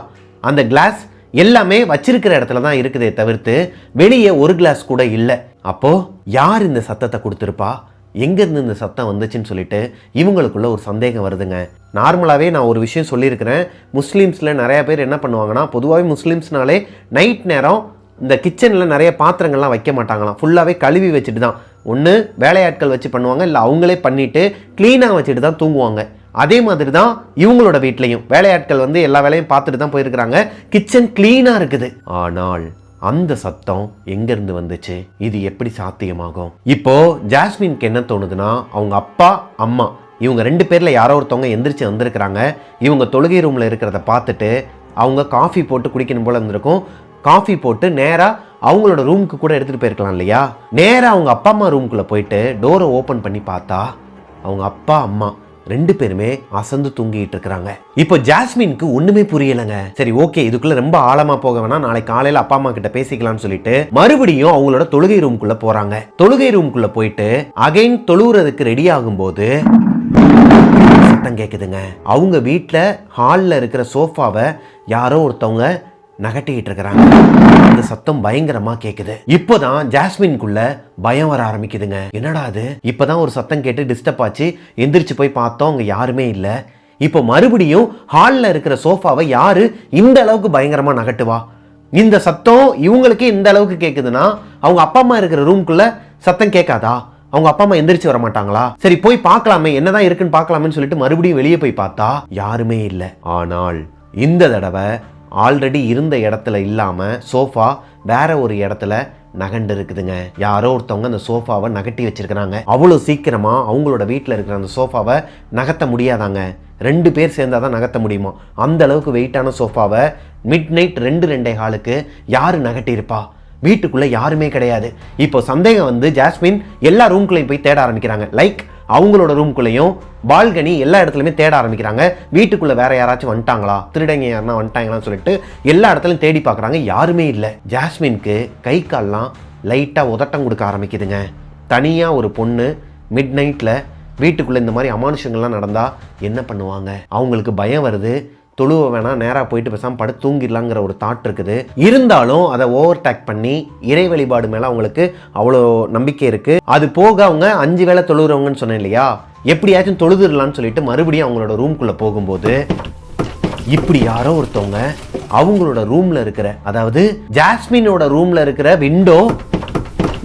அந்த கிளாஸ் எல்லாமே வச்சிருக்கிற இடத்துல தான் இருக்குதே தவிர்த்து வெளியே ஒரு கிளாஸ் கூட இல்லை. அப்போது யார் இந்த சத்தத்தை கொடுத்துருப்பா, எங்கேருந்து இந்த சத்தம் வந்துச்சுன்னு சொல்லிட்டு இவங்களுக்குள்ள ஒரு சந்தேகம் வருதுங்க. நார்மலாகவே நான் ஒரு விஷயம் சொல்லியிருக்கிறேன், முஸ்லீம்ஸில் நிறையா பேர் என்ன பண்ணுவாங்கன்னா, பொதுவாகவே முஸ்லீம்ஸ்னாலே நைட் நேரம் இந்த கிச்சனில் நிறைய பாத்திரங்கள்லாம் வைக்க மாட்டாங்களாம், ஃபுல்லாகவே கழுவி வச்சுட்டு தான், ஒன்று வேலையாட்கள் வச்சு பண்ணுவாங்க, இல்லை அவங்களே பண்ணிவிட்டு க்ளீனாக வச்சுட்டு தான் தூங்குவாங்க. அதே மாதிரி தான் இவங்களோட வீட்லையும் வேலையாட்கள் வந்து எல்லா வேலையும் பார்த்துட்டு தான் போயிருக்கிறாங்க, கிச்சன் க்ளீனாக இருக்குது. ஆனால் அந்த சத்தம் எங்கேருந்து வந்துச்சு, இது எப்படி சாத்தியமாகும்? இப்போ ஜாஸ்மினுக்கு என்ன தோணுதுன்னா, அவங்க அப்பா அம்மா இவங்க 2 பேரில் யாரோ ஒருத்தவங்க எந்திரிச்சு வந்திருக்கிறாங்க. இவங்க தொழுகை ரூமில் இருக்கிறத பார்த்துட்டு அவங்க காஃபி போட்டு குடிக்கணும் போல இருந்திருக்கும். காஃபி போட்டு நேராக அவங்களோட ரூமுக்கு கூட எடுத்துகிட்டு போயிருக்கலாம் இல்லையா. நேராக அவங்க அப்பா அம்மா ரூமுக்குள்ளே போயிட்டு டோரை ஓப்பன் பண்ணி பார்த்தா அவங்க அப்பா அம்மா 2 பேருமே அசந்து தூங்கிட்டு இருக்கிறாங்க. இப்போ ஜாஸ்மினுக்கு ஒண்ணுமே புரியலைங்க. சரி ஓகே, இதுக்குள்ள ரொம்ப ஆழமா போக வேணாம், நாளை காலையில அப்பா அம்மா கிட்ட பேசிக்கலாம்னு சொல்லிட்டு மறுபடியும் அவங்களோட தொழுகை ரூமுக்குள்ள போறாங்க. தொழுகை ரூமுக்குள்ள போயிட்டு அகைன் தொழுகிறதுக்கு ரெடி ஆகும்போது சத்தம் கேக்குதுங்க. அவங்க வீட்டுல ஹால்ல இருக்கிற சோஃபாவை யாரோ ஒருத்தவங்க நகட்டிக்கிட்டு இருக்கிறாங்க. அந்த சத்தம் பயங்கரமா கேக்குது. இப்போதான் ஜாஸ்மின்குள்ள பயம் வர ஆரம்பிக்குதுங்க. என்னடா அது, இப்பதான் ஒரு சத்தம் கேட்டு டிஸ்டர்ப் ஆச்சு, எந்திரிச்சு போய் பார்த்தோம், அங்க யாருமே இல்ல. இப்போ மறுபடியும் ஹால்ல இருக்கிற சோஃபாவை யாரு இந்த அளவுக்கு பயங்கரமா நகட்டுவா? இந்த சத்தம் இவங்களுக்கு இந்த அளவுக்கு கேக்குதுன்னா அவங்க அப்பா அம்மா இருக்கிற ரூம்குள்ள சத்தம் கேட்காதா? அவங்க அப்பா அம்மா எந்திரிச்சு வர மாட்டாங்களா? சரி போய் பார்க்கலாமே, என்னதான் இருக்குன்னு பார்க்கலாமேன்னு சொல்லிட்டு மறுபடியும் வெளியே போய் பார்த்தா யாருமே இல்லை. ஆனால் இந்த தடவை ஆல்ரெடி இருந்த இடத்துல இல்லாம சோஃபா வேற ஒரு இடத்துல நகண்டு இருக்குதுங்க. யாரோ ஒருத்தவங்க அந்த சோஃபாவை நகட்டி வச்சிருக்கிறாங்க. அவ்வளோ சீக்கிரமா அவங்களோட வீட்டில் இருக்கிற அந்த சோஃபாவை நகர்த்த முடியாதாங்க. 2 பேர் சேர்ந்தாதான் நகர்த்த முடியுமா. அந்த அளவுக்கு வெயிட்டான சோஃபாவை மிட் நைட் 2-2:15 யாரு நகட்டி இருப்பா? வீட்டுக்குள்ள யாருமே கிடையாது. இப்போ சந்தேகம் வந்து ஜாஸ்மின் எல்லா ரூம்குள்ளேயும் போய் தேட ஆரம்பிக்கிறாங்க. லைக் அவங்களோட ரூம்குள்ளேயும் பால்கனி எல்லா இடத்துலையுமே தேட ஆரம்பிக்கிறாங்க. வீட்டுக்குள்ள வேற யாராச்சும் வந்துட்டாங்களா, திருடங்க யாருன்னா வந்துட்டாங்களான்னு சொல்லிட்டு எல்லா இடத்துலையும் தேடி பார்க்குறாங்க. யாருமே இல்லை. ஜாஸ்மினுக்கு கை கால்லாம் லைட்டாக உதட்டம் கொடுக்க ஆரம்பிக்குதுங்க. தனியாக ஒரு பொண்ணு மிட் நைட்டில் வீட்டுக்குள்ளே இந்த மாதிரி அமானுஷங்கள்லாம் நடந்தால் என்ன பண்ணுவாங்க? அவங்களுக்கு பயம் வருது. தொழுவ வேணாம், நேராக போயிட்டு பேசாமல் படுத்து தூங்கிடலாங்கிற ஒரு தாட் இருக்குது. இருந்தாலும் அதை ஓவர் டேக் பண்ணி இறை வழிபாடு மேலே அவங்களுக்கு அவ்வளோ நம்பிக்கை இருக்குது. அது போக அவங்க 5 வேளை தொழுகிறவங்கன்னு சொன்னேன் இல்லையா, எப்படியாச்சும் தொழுதுடலான்னு சொல்லிட்டு மறுபடியும் அவங்களோட ரூம்குள்ளே போகும்போது இப்படி யாரோ ஒருத்தவங்க அவங்களோட ரூமில் இருக்கிற, அதாவது ஜாஸ்மினோட ரூமில் இருக்கிற விண்டோ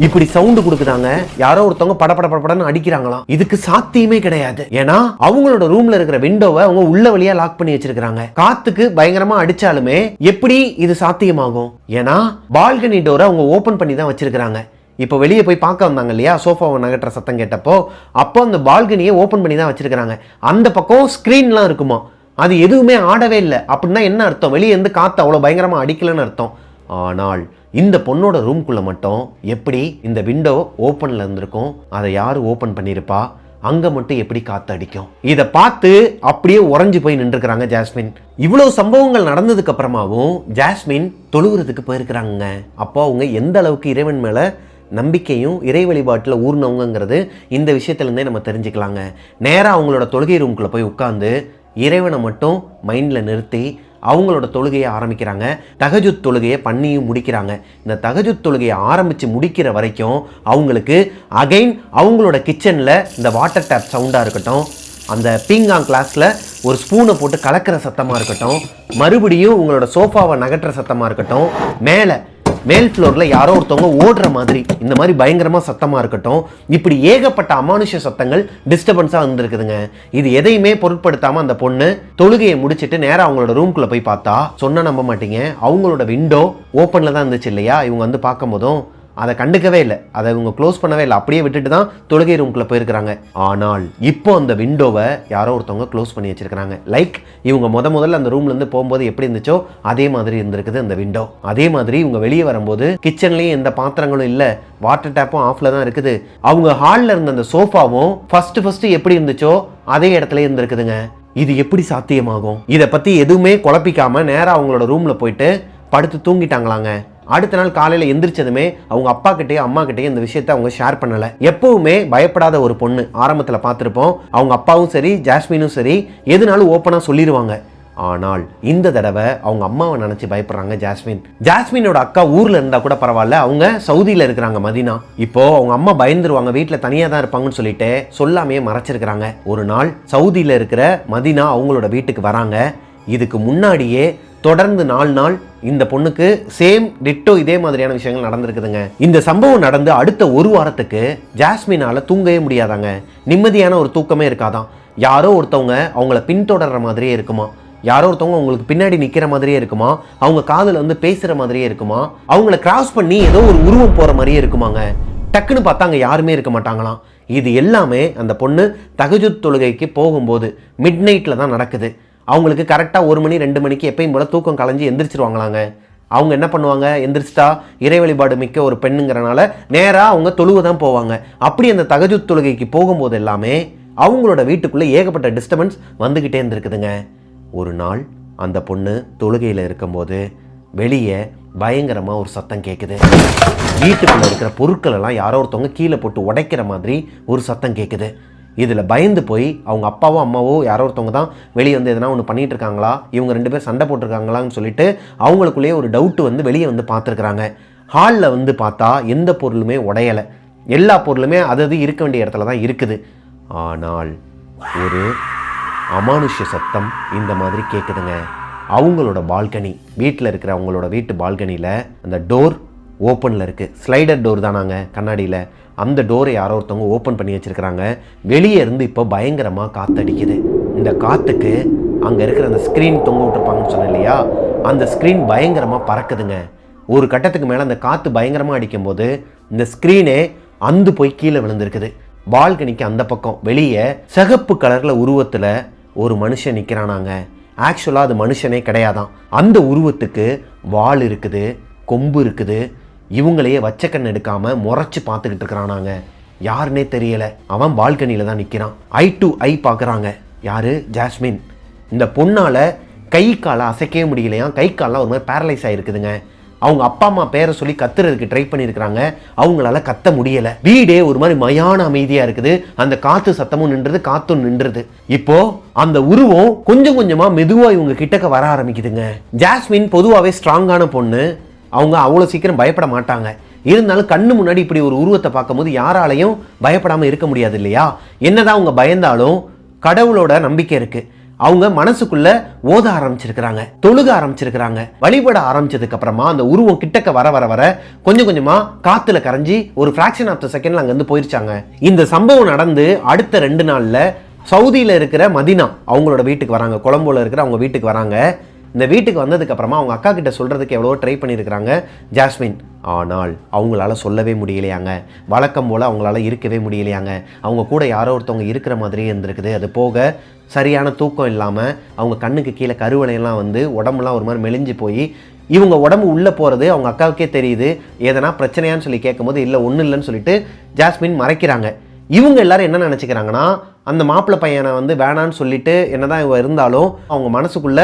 இப்படி சவுண்டு கொடுக்குறாங்க. யாரோ ஒருத்தவங்க படன்னு அடிக்கிறாங்களாம். இதுக்கு சாத்தியமே கிடையாது. ஏன்னா அவங்களோட ரூம்ல இருக்கிற விண்டோவை அவங்க உள்ள வழியா லாக் பண்ணி வச்சிருக்காங்க. காத்துக்கு பயங்கரமா அடிச்சாலுமே எப்படி இது சாத்தியமாகும்? ஏன்னா பால்கனி டோரை அவங்க ஓபன் பண்ணி தான் வச்சிருக்காங்க. இப்போ வெளியே போய் பார்க்க வந்தாங்க இல்லையா, சோஃபாவை நகட்டுற சத்தம் கேட்டப்போ, அப்போ அந்த பால்கனியை ஓபன் பண்ணி தான் வச்சிருக்காங்க. அந்த பக்கம் ஸ்கிரீன்லாம் இருக்குமா, அது எதுவுமே ஆடவே இல்லை. அப்படின்னா என்ன அர்த்தம்? வெளியே இருந்து காத்து அவ்வளோ பயங்கரமா அடிக்கலன்னு அர்த்தம். ஆனால் இந்த பொண்ணோட ரூம்குள்ள மட்டும் எப்படி இந்த விண்டோ ஓப்பன்ல இருந்திருக்கும்? அதை யாரு ஓப்பன் பண்ணியிருப்பா? அங்க மட்டும் எப்படி காத்து அடிக்கும்? இதை பார்த்து அப்படியே உறைஞ்சு போய் நின்றுக்கிறாங்க ஜாஸ்மின். இவ்வளவு சம்பவங்கள் நடந்ததுக்கு அப்புறமாவும் ஜாஸ்மின் தொழுகிறதுக்கு போயிருக்கிறாங்க. அப்போ அவங்க எந்த அளவுக்கு இறைவன் மேல நம்பிக்கையும் இறை வழிபாட்டில் ஊர்னவங்கிறது இந்த விஷயத்துலேருந்தே நம்ம தெரிஞ்சுக்கலாங்க. நேராக அவங்களோட தொழுகை ரூம்குள்ளே போய் உட்காந்து இறைவனை மட்டும் மைண்டில் நிறுத்தி அவங்களோட தொழுகையை ஆரம்பிக்கிறாங்க. தஹஜுத் தொழுகையை பண்ணியும் முடிக்கிறாங்க. இந்த தஹஜுத் தொழுகையை ஆரம்பித்து முடிக்கிற வரைக்கும் அவங்களுக்கு அகைன் அவங்களோட கிச்சனில் இந்த வாட்டர் டேப் சவுண்டாக இருக்கட்டும், அந்த பீங்காங் கிளாஸில் ஒரு ஸ்பூனை போட்டு கலக்கிற சத்தமாக இருக்கட்டும், மறுபடியும் உங்களோட சோஃபாவை நகட்டுற சத்தமாக இருக்கட்டும், மேல் ஃப்ளோரில் யாரோ ஒருத்தவங்க ஓடுற மாதிரி இந்த மாதிரி பயங்கரமாக சத்தமாக இருக்கட்டும், இப்படி ஏகப்பட்ட அமானுஷ சத்தங்கள் டிஸ்டர்பன்ஸாக இருந்திருக்குதுங்க. இது எதையுமே பொருட்படுத்தாமல் அந்த பொண்ணு தொழுகையை முடிச்சுட்டு நேராக அவங்களோட ரூம்குள்ளே போய் பார்த்தா, சொன்னால் நம்ப மாட்டீங்க, அவங்களோட விண்டோ ஓப்பனில் தான் இருந்துச்சு இல்லையா. இவங்க வந்து பார்க்கும் போதும் அதை கண்டுக்கவே இல்லை, அதை இவங்க க்ளோஸ் பண்ணவே இல்லை, அப்படியே விட்டுட்டு தான் தொழுகை ரூம்குள்ளே போயிருக்கிறாங்க. ஆனால் இப்போ அந்த விண்டோவை யாரோ ஒருத்தவங்க க்ளோஸ் பண்ணி வச்சிருக்கிறாங்க. லைக் இவங்க முதல்ல அந்த ரூம்லேருந்து போகும்போது எப்படி இருந்துச்சோ அதே மாதிரி இருந்திருக்குது அந்த விண்டோ. அதே மாதிரி இவங்க வெளியே வரும்போது கிச்சன்லேயும் எந்த பாத்திரங்களும் இல்லை, வாட்டர் டேப்பும் ஆஃப்ல தான் இருக்குது. அவங்க ஹாலில் இருந்த அந்த சோஃபாவும் ஃபர்ஸ்ட் எப்படி இருந்துச்சோ அதே இடத்துல இருந்திருக்குதுங்க. இது எப்படி சாத்தியமாகும்? இதை பத்தி எதுவுமே குழப்பிக்காம நேரா அவங்களோட ரூம்ல போயிட்டு படுத்து தூங்கிட்டாங்களாங்க. அடுத்த நாள் காலையில எந்திரிச்சதுமே அவங்க அப்பா கிட்டேயும் அம்மா கிட்டேயும் இந்த விஷயத்தை அவங்க ஷேர் பண்ணல. எப்பவுமே பயப்படாத ஒரு பொண்ணு, ஆரம்பத்துல பார்த்திருப்போம். அவங்க அப்பாவும் சரி ஜாஸ்மினும் சரி எதுனாலும் ஓப்பனா சொல்லிடுவாங்க. ஆனால் இந்த தடவை அவங்க அம்மாவை நினைச்சு பயப்படுறாங்க ஜாஸ்மினோட அக்கா ஊர்ல இருந்தா கூட பரவாயில்ல, அவங்க சவுதியில இருக்கிறாங்க மதினா. இப்போ அவங்க அம்மா பயந்துருவாங்க, வீட்டுல தனியா தான் இருப்பாங்கன்னு சொல்லிட்டு சொல்லாமையே மறைச்சிருக்கிறாங்க. ஒரு நாள் சவுதியில இருக்கிற மதினா அவங்களோட வீட்டுக்கு வராங்க. இதுக்கு முன்னாடியே தொடர்ந்து 4 நாள் இந்த பொண்ணுக்கு சேம் டிட்டோ இதே மாதிரியான விஷயங்கள் நடந்திருக்குதுங்க. இந்த சம்பவம் நடந்து அடுத்த ஒரு வாரத்துக்கு ஜாஸ்மினால தூங்கவே முடியாதாங்க. நிம்மதியான ஒரு தூக்கமே இருக்காதான். யாரோ ஒருத்தவங்க அவங்கள பின்தொடர்ற மாதிரியே இருக்குமா, யாரோ ஒருத்தவங்க அவங்களுக்கு பின்னாடி நிக்கிற மாதிரியே இருக்குமா, அவங்க காதுல வந்து பேசுற மாதிரியே இருக்குமா, அவங்கள கிராஸ் பண்ணி ஏதோ ஒரு உருவம் போற மாதிரியே இருக்குமாங்க. டக்குன்னு பார்த்தா அங்க யாருமே இருக்க மாட்டாங்களாம். இது எல்லாமே அந்த பொண்ணு தஹஜுத் தொழுகைக்கு போகும்போது மிட் நைட்ல தான் நடக்குது. அவங்களுக்கு கரெக்டாக 1 மணி 2 மணிக்கு எப்பயும் போல தூக்கம் கலைஞ்சி எந்திரிச்சிருவாங்களாங்க. அவங்க என்ன பண்ணுவாங்க, எந்திரிச்சிட்டா இறை வழிபாடு மிக்க ஒரு பெண்ணுங்கிறனால நேராக அவங்க தொழுவை தான் போவாங்க. அப்படி அந்த தஹஜுத் தொழுகைக்கு போகும்போது எல்லாமே அவங்களோட வீட்டுக்குள்ளே ஏகப்பட்ட டிஸ்டர்பன்ஸ் வந்துக்கிட்டே இருந்திருக்குதுங்க. ஒரு நாள் அந்த பொண்ணு தொழுகையில் இருக்கும்போது வெளியே பயங்கரமாக ஒரு சத்தம் கேட்குது. வீட்டுக்குள்ளே இருக்கிற பொருட்கள் எல்லாம் யாரோ ஒருத்தவங்க கீழே போட்டு உடைக்கிற மாதிரி ஒரு சத்தம் கேட்குது. இதில் பயந்து போய் அவங்க அப்பாவோ அம்மாவோ யாரோ ஒருத்தவங்க தான் வெளியே வந்து எதனா ஒன்று பண்ணிட்டு இருக்காங்களா, இவங்க 2 பேர் சண்டை போட்டிருக்காங்களான்னு சொல்லிட்டு அவங்களுக்குள்ளேயே ஒரு டவுட் வந்து வெளியே வந்து பார்த்துருக்குறாங்க. ஹாலில் வந்து பார்த்தா எந்த பொருளுமே உடையலை, எல்லா பொருளுமே அது இருக்க வேண்டிய இடத்துல தான் இருக்குது. ஆனால் ஒரு அமானுஷ்ய சத்தம் இந்த மாதிரி கேட்குதுங்க. அவங்களோட பால்கனி, வீட்டில் இருக்கிற அவங்களோட வீட்டு பால்கனியில் அந்த டோர் ஓப்பனில் இருக்குது. ஸ்லைடர் டோர் தானாங்க கண்ணாடியில். அந்த டோரை யாரோ ஒருத்தவங்க ஓப்பன் பண்ணி வச்சுருக்கிறாங்க. வெளியே இருந்து இப்போ பயங்கரமாக காற்றடிக்குது. இந்த காற்றுக்கு அங்கே இருக்கிற அந்த ஸ்க்ரீன் தொங்க விட்டுருப்பாங்கன்னு சொன்னேன் இல்லையா, அந்த ஸ்க்ரீன் பயங்கரமாக பறக்குதுங்க. ஒரு கட்டத்துக்கு மேலே அந்த காற்று பயங்கரமாக அடிக்கும்போது இந்த ஸ்க்ரீனே அந்து போய் கீழே விழுந்திருக்குது. பால்கனிக்கு அந்த பக்கம் வெளியே சிகப்பு கலரில் உருவத்தில் ஒரு மனுஷன் நிற்கிறானாங்க. ஆக்சுவலாக அது மனுஷனே கிடையாதான். அந்த உருவத்துக்கு வால் இருக்குது, கொம்பு இருக்குது. இவங்களையே வச்ச கண் எடுக்காம முறைச்சு பார்த்துக்கிட்டு இருக்கிறானாங்க. யாருன்னே தெரியல. அவன் பால்கனியில தான் நிற்கிறான். ஐ டு ஐ பார்க்குறாங்க. யாரு? ஜாஸ்மின். இந்த பொண்ணால கை காலை அசைக்கவே முடியலையா, கை காலெலாம் ஒரு மாதிரி பேரலைஸ் ஆகிருக்குதுங்க. அவங்க அப்பா அம்மா பேரை சொல்லி கத்துறதுக்கு ட்ரை பண்ணியிருக்கிறாங்க, அவங்களால கத்த முடியலை. வீடே ஒரு மாதிரி மயான அமைதியாக இருக்குது. அந்த காற்று சத்தமும் நின்றுது, காற்றும் நின்றுது. இப்போ அந்த உருவம் கொஞ்சம் கொஞ்சமாக மெதுவாக இவங்க கிட்டக்க வர ஆரம்பிக்குதுங்க. ஜாஸ்மின் பொதுவாகவே ஸ்ட்ராங்கான பொண்ணு, அவங்க அவ்வளோ சீக்கிரம் பயப்பட மாட்டாங்க. இருந்தாலும் கண்ணு முன்னாடி இப்படி ஒரு உருவத்தை பார்க்கும்போது யாராலையும் பயப்படாமல் இருக்க முடியாது இல்லையா. என்னதான் அவங்க பயந்தாலும் கடவுளோட நம்பிக்கை இருக்கு. அவங்க மனசுக்குள்ள ஓத ஆரம்பிச்சிருக்கிறாங்க, தொழுக ஆரம்பிச்சிருக்கிறாங்க. வழிபட ஆரம்பிச்சதுக்கு அப்புறமா அந்த உருவம் கிட்டக்க வர வர வர கொஞ்சம் கொஞ்சமா காத்துல கரைஞ்சி ஒரு ஃபிராக்ஷன் ஆஃப் த செகண்ட்ல அங்க இருந்து போயிருச்சாங்க. இந்த சம்பவம் நடந்து அடுத்த 2 நாள்ல சவுதியில இருக்கிற மதினா அவங்களோட வீட்டுக்கு வராங்க. கொலம்போல இருக்கிற அவங்க வீட்டுக்கு வராங்க. இந்த வீட்டுக்கு வந்ததுக்கு அப்புறமா அவங்க அக்கா கிட்ட சொல்றதுக்கு எவ்வளவோ ட்ரை பண்ணியிருக்கிறாங்க ஜாஸ்மின். ஆனால் அவங்களால சொல்லவே முடியலையாங்க. வழக்கம் போல் அவங்களால இருக்கவே முடியலையாங்க. அவங்க கூட யாரோ ஒருத்தவங்க இருக்கிற மாதிரியே இருந்திருக்குது. அது போக சரியான தூக்கம் இல்லாமல் அவங்க கண்ணுக்கு கீழே கருவளையெல்லாம் வந்து உடம்புலாம் ஒரு மாதிரி மெலிஞ்சு போய் இவங்க உடம்பு உள்ளே போகிறது அவங்க அக்காவுக்கே தெரியுது. எதனா பிரச்சனையான்னு சொல்லி கேட்கும்போது இல்லை ஒன்றும் இல்லைன்னு சொல்லிட்டு ஜாஸ்மின் மறைக்கிறாங்க. இவங்க எல்லாரும் என்ன நினச்சிக்கிறாங்கன்னா, அந்த மாப்பிள்ளை பையனை வந்து வேணான்னு சொல்லிட்டு என்னதான் இவங்க இருந்தாலும் அவங்க மனசுக்குள்ள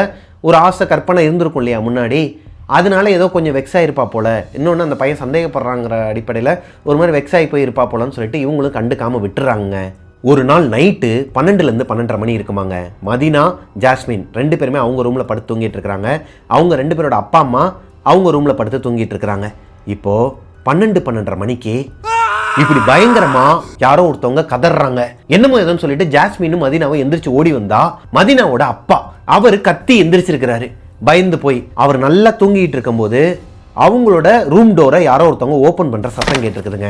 ஒரு ஆசை கற்பனை இருந்திருக்கும் இல்லையா முன்னாடி, அதனால ஏதோ கொஞ்சம் வெக்ஸ் ஆகிருப்பா போல. இன்னொன்று அந்த பையன் சந்தேகப்படுறாங்கிற அடிப்படையில் ஒரு மாதிரி வெக்ஸ் ஆகி போய் இருப்பா போலன்னு சொல்லிட்டு இவங்களும் கண்டுக்காமல் விட்டுறாங்க. ஒரு நாள் நைட்டு 12லேருந்து 12:30 மணி இருக்குமாங்க. மதினா ஜாஸ்மின் 2 பேருமே அவங்க ரூமில் படுத்து தூங்கிட்டு இருக்கிறாங்க. அவங்க 2 பேரோட அப்பா அம்மா அவங்க ரூமில் படுத்து தூங்கிட்டு இருக்கிறாங்க. இப்போது 12-12:30 மணிக்கு இப்படி பயங்கரமா யாரோ ஒருத்தவங்க கதறாங்க. என்னமோ எதுன்னு சொல்லிட்டு ஜாஸ்மினும் மதினாவும் எந்திரிச்சு ஓடி வந்தா மதினாவோட அப்பா அவர் கத்தி எந்திரிச்சிருக்கிறாரு. பயந்து போய் அவர் நல்லா தூங்கிட்டு இருக்கும்போது அவங்களோட ரூம் டோரை யாரோ ஒருத்தவங்க ஓப்பன் பண்ற சத்தம் கேட்டிருக்குதுங்க.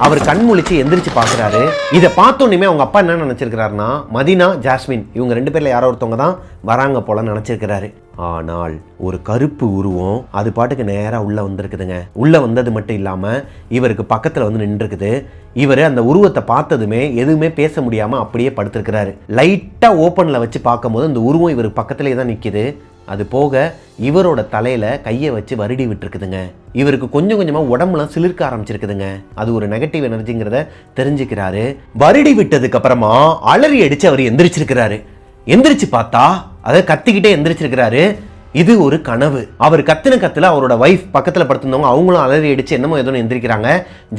அவர் கண் முழிச்சு எந்திரிச்சு பார்க்குறாரு. இதை பார்த்தோன்னே அவங்க அப்பா என்ன நினைச்சிருக்கிறாருன்னா, மதினா ஜாஸ்மின் இவங்க 2 பேர்ல யாரோ ஒருத்தவங்க தான் வராங்க போல நினைச்சிருக்கிறாரு. ஆனால் ஒரு கருப்பு உருவம் அது பாட்டுக்கு நேராக உள்ள வந்திருக்குதுங்க. உள்ள வந்தது மட்டும் இல்லாமல் இவருக்கு பக்கத்தில் வந்து நின்றுருக்குது. இவர் அந்த உருவத்தை பார்த்ததுமே எதுவுமே பேச முடியாமல் அப்படியே படுத்திருக்கிறாரு. லைட்டாக ஓப்பனில் வச்சு பார்க்கும்போது அந்த உருவம் இவருக்கு பக்கத்துலேயே தான் நிற்கிது. அது போக இவரோட தலையில கையை வச்சு வருடி விட்டுருக்குதுங்க. இவருக்கு கொஞ்சம் கொஞ்சமா உடம்புலாம் சிலிர்க்க ஆரம்பிச்சிருக்குதுங்க. அது ஒரு நெகட்டிவ் எனர்ஜிங்கிறத தெரிஞ்சுக்கிறாரு. வருடி விட்டதுக்கு அப்புறமா அலறி அடிச்சு அவர் எந்திரிச்சிருக்கிறாரு. எந்திரிச்சு பார்த்தா அதை கத்திக்கிட்டே எந்திரிச்சிருக்கிறாரு. இது ஒரு கனவு. அவர் கத்தின கத்துல அவரோட வைஃப் பக்கத்துல படுத்திருந்தவங்க அவங்களும் அலறி அடிச்சு என்னமோ ஏதோன்னு எந்திரிக்கிறாங்க.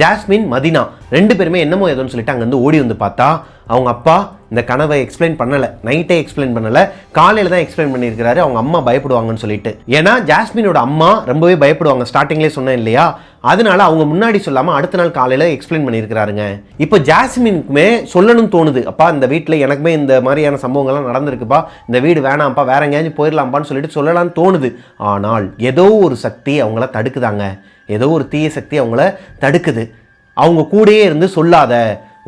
ஜாஸ்மின், மதினா 2 பேருமே என்னமோ ஏதோன்னு சொல்லிட்டு அங்கேருந்து ஓடி வந்து பார்த்தா அவங்க அப்பா இந்த கனவை எக்ஸ்பிளைன் பண்ணல, நைட்டே எக்ஸ்பிளைன் பண்ணல, காலையில தான் எக்ஸ்பிளைன் பண்ணியிருக்கிறாரு. அவங்க அம்மா பயப்படுவாங்கன்னு சொல்லிட்டு. ஏன்னா ஜாஸ்மினோட அம்மா ரொம்பவே பயப்படுவாங்க, ஸ்டார்டிங்லேயே சொன்னேன் இல்லையா, அதனால அவங்க முன்னாடி சொல்லாம அடுத்த நாள் காலையில எக்ஸ்பிளைன் பண்ணியிருக்கிறாருங்க. இப்போ ஜாஸ்மினுக்குமே சொல்லணும்னு தோணுது, அப்பா இந்த வீட்டில் எனக்குமே இந்த மாதிரியான சம்பவங்கள்லாம் நடந்திருக்குப்பா, இந்த வீடு வேணாம்ப்பா, வேற எங்கேயாச்சும் போயிடலாம்ப்பான்னு சொல்லிட்டு சொல்லலாம்னு தோணுது. ஆனால் ஏதோ ஒரு சக்தி அவங்கள தடுக்குதாங்க, ஏதோ ஒரு தீய சக்தி அவங்கள தடுக்குது. அவங்க கூடயே இருந்து சொல்லாத,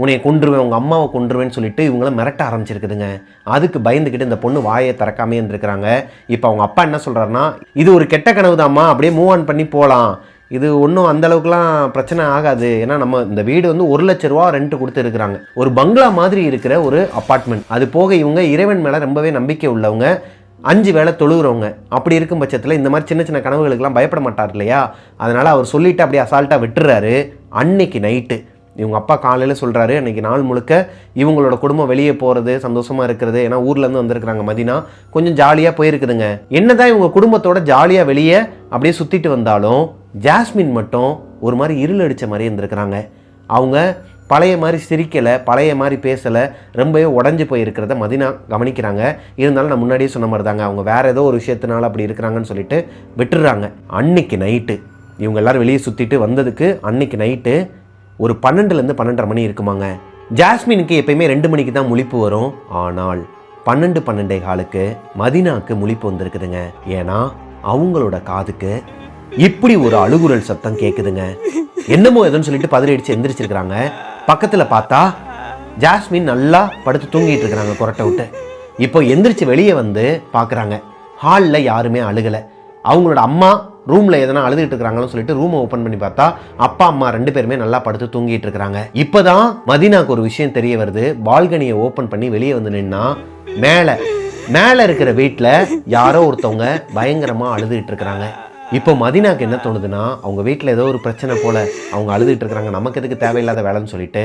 உன்னை கொன்றுவேன், உங்கள் அம்மாவை கொன்றுவேன்னு சொல்லிட்டு இவங்கள மிரட்ட ஆரம்பிச்சிருக்குதுங்க. அதுக்கு பயந்துக்கிட்டு இந்த பொண்ணு வாயை திறக்காமே இருந்திருக்கிறாங்க. இப்போ அவங்க அப்பா என்ன சொல்கிறாருன்னா, இது ஒரு கெட்ட கனவு தான்மா, அப்படியே மூவ் ஆன் பண்ணி போகலாம், இது ஒன்றும் அந்த அளவுக்குலாம் பிரச்சனை ஆகாது. ஏன்னா நம்ம இந்த வீடு வந்து 1 லட்ச ரூபா ரெண்ட் கொடுத்து இருக்கிறாங்க, ஒரு பங்களா மாதிரி இருக்கிற ஒரு அப்பார்ட்மெண்ட். அது போக இவங்க இறைவன் மேலே ரொம்பவே நம்பிக்கை உள்ளவங்க, 5 வேளை தொழுகிறவங்க. அப்படி இருக்கும் பட்சத்தில் இந்த மாதிரி சின்ன சின்ன கனவுகளுக்கெல்லாம் பயப்பட மாட்டார் இல்லையா, அதனால் அவர் சொல்லிவிட்டு அப்படியே அசால்ட்டாக விட்டுறாரு. அன்னைக்கு நைட்டு இவங்க அப்பா காலையில் சொல்கிறாரு, அன்றைக்கி நாள் முழுக்க இவங்களோட குடும்பம் வெளியே போகிறது, சந்தோஷமாக இருக்கிறது, ஏன்னா ஊர்லேருந்து வந்திருக்கிறாங்க மதினா, கொஞ்சம் ஜாலியாக போயிருக்குதுங்க. என்னதான் இவங்க குடும்பத்தோட ஜாலியாக வெளியே அப்படியே சுற்றிட்டு வந்தாலும் ஜாஸ்மின் மட்டும் ஒரு மாதிரி இருள் அடித்த மாதிரி இருந்திருக்கிறாங்க. அவங்க பழைய மாதிரி சிரிக்கலை, பழைய மாதிரி பேசலை, ரொம்பவே உடஞ்சி போயிருக்கிறத மதினா கவனிக்கிறாங்க. இருந்தாலும் நான் முன்னாடியே சொன்ன மாதிரி தாங்க, அவங்க வேறு ஏதோ ஒரு விஷயத்தினால அப்படி இருக்கிறாங்கன்னு சொல்லிட்டு விட்டுடுறாங்க. அன்னைக்கு நைட்டு இவங்க எல்லோரும் வெளியே சுற்றிட்டு வந்ததுக்கு அன்னைக்கு நைட்டு ஒரு 12லேருந்து 12:30 மணி இருக்குமாங்க. ஜாஸ்மினுக்கு எப்பயுமே 2 மணிக்கு தான் முழிப்பு வரும். ஆனால் 12-12:15 மதினாவுக்கு முழிப்பு வந்திருக்குதுங்க. ஏன்னா அவங்களோட காதுக்கு இப்படி ஒரு அழுகுரல் சத்தம் கேட்குதுங்க. என்னமோ எதுன்னு சொல்லிட்டு பதறி அடிச்சு எந்திரிச்சிருக்கிறாங்க. பக்கத்தில் பார்த்தா ஜாஸ்மின் நல்லா படுத்து தூங்கிட்டு இருக்கிறாங்க கொரட்டை விட்டு. இப்போ எந்திரிச்சு வெளியே வந்து பார்க்குறாங்க, ஹாலில் யாருமே அழுகலை. அவங்களோட அம்மா ரூமில் எதனா அழுதுகிட்டு இருக்கிறாங்கன்னு சொல்லிட்டு ரூமை ஓப்பன் பண்ணி பார்த்தா அப்பா அம்மா 2 பேருமே நல்லா படுத்து தூங்கிட்டு இருக்கிறாங்க. இப்போதான் மதினாக்கு ஒரு விஷயம் தெரிய வருது. பால்கனியை ஓப்பன் பண்ணி வெளியே வந்து நின்னா மேலே இருக்கிற வீட்டில் யாரோ ஒருத்தவங்க பயங்கரமாக அழுதுகிட்டு இருக்கிறாங்க. இப்போ மதினாக்கு என்ன தோணுதுன்னா, அவங்க வீட்டில் ஏதோ ஒரு பிரச்சனை போல் அவங்க அழுதுகிட்டு இருக்கிறாங்க, நமக்கு எதுக்கு தேவையில்லாத வேலைன்னு சொல்லிட்டு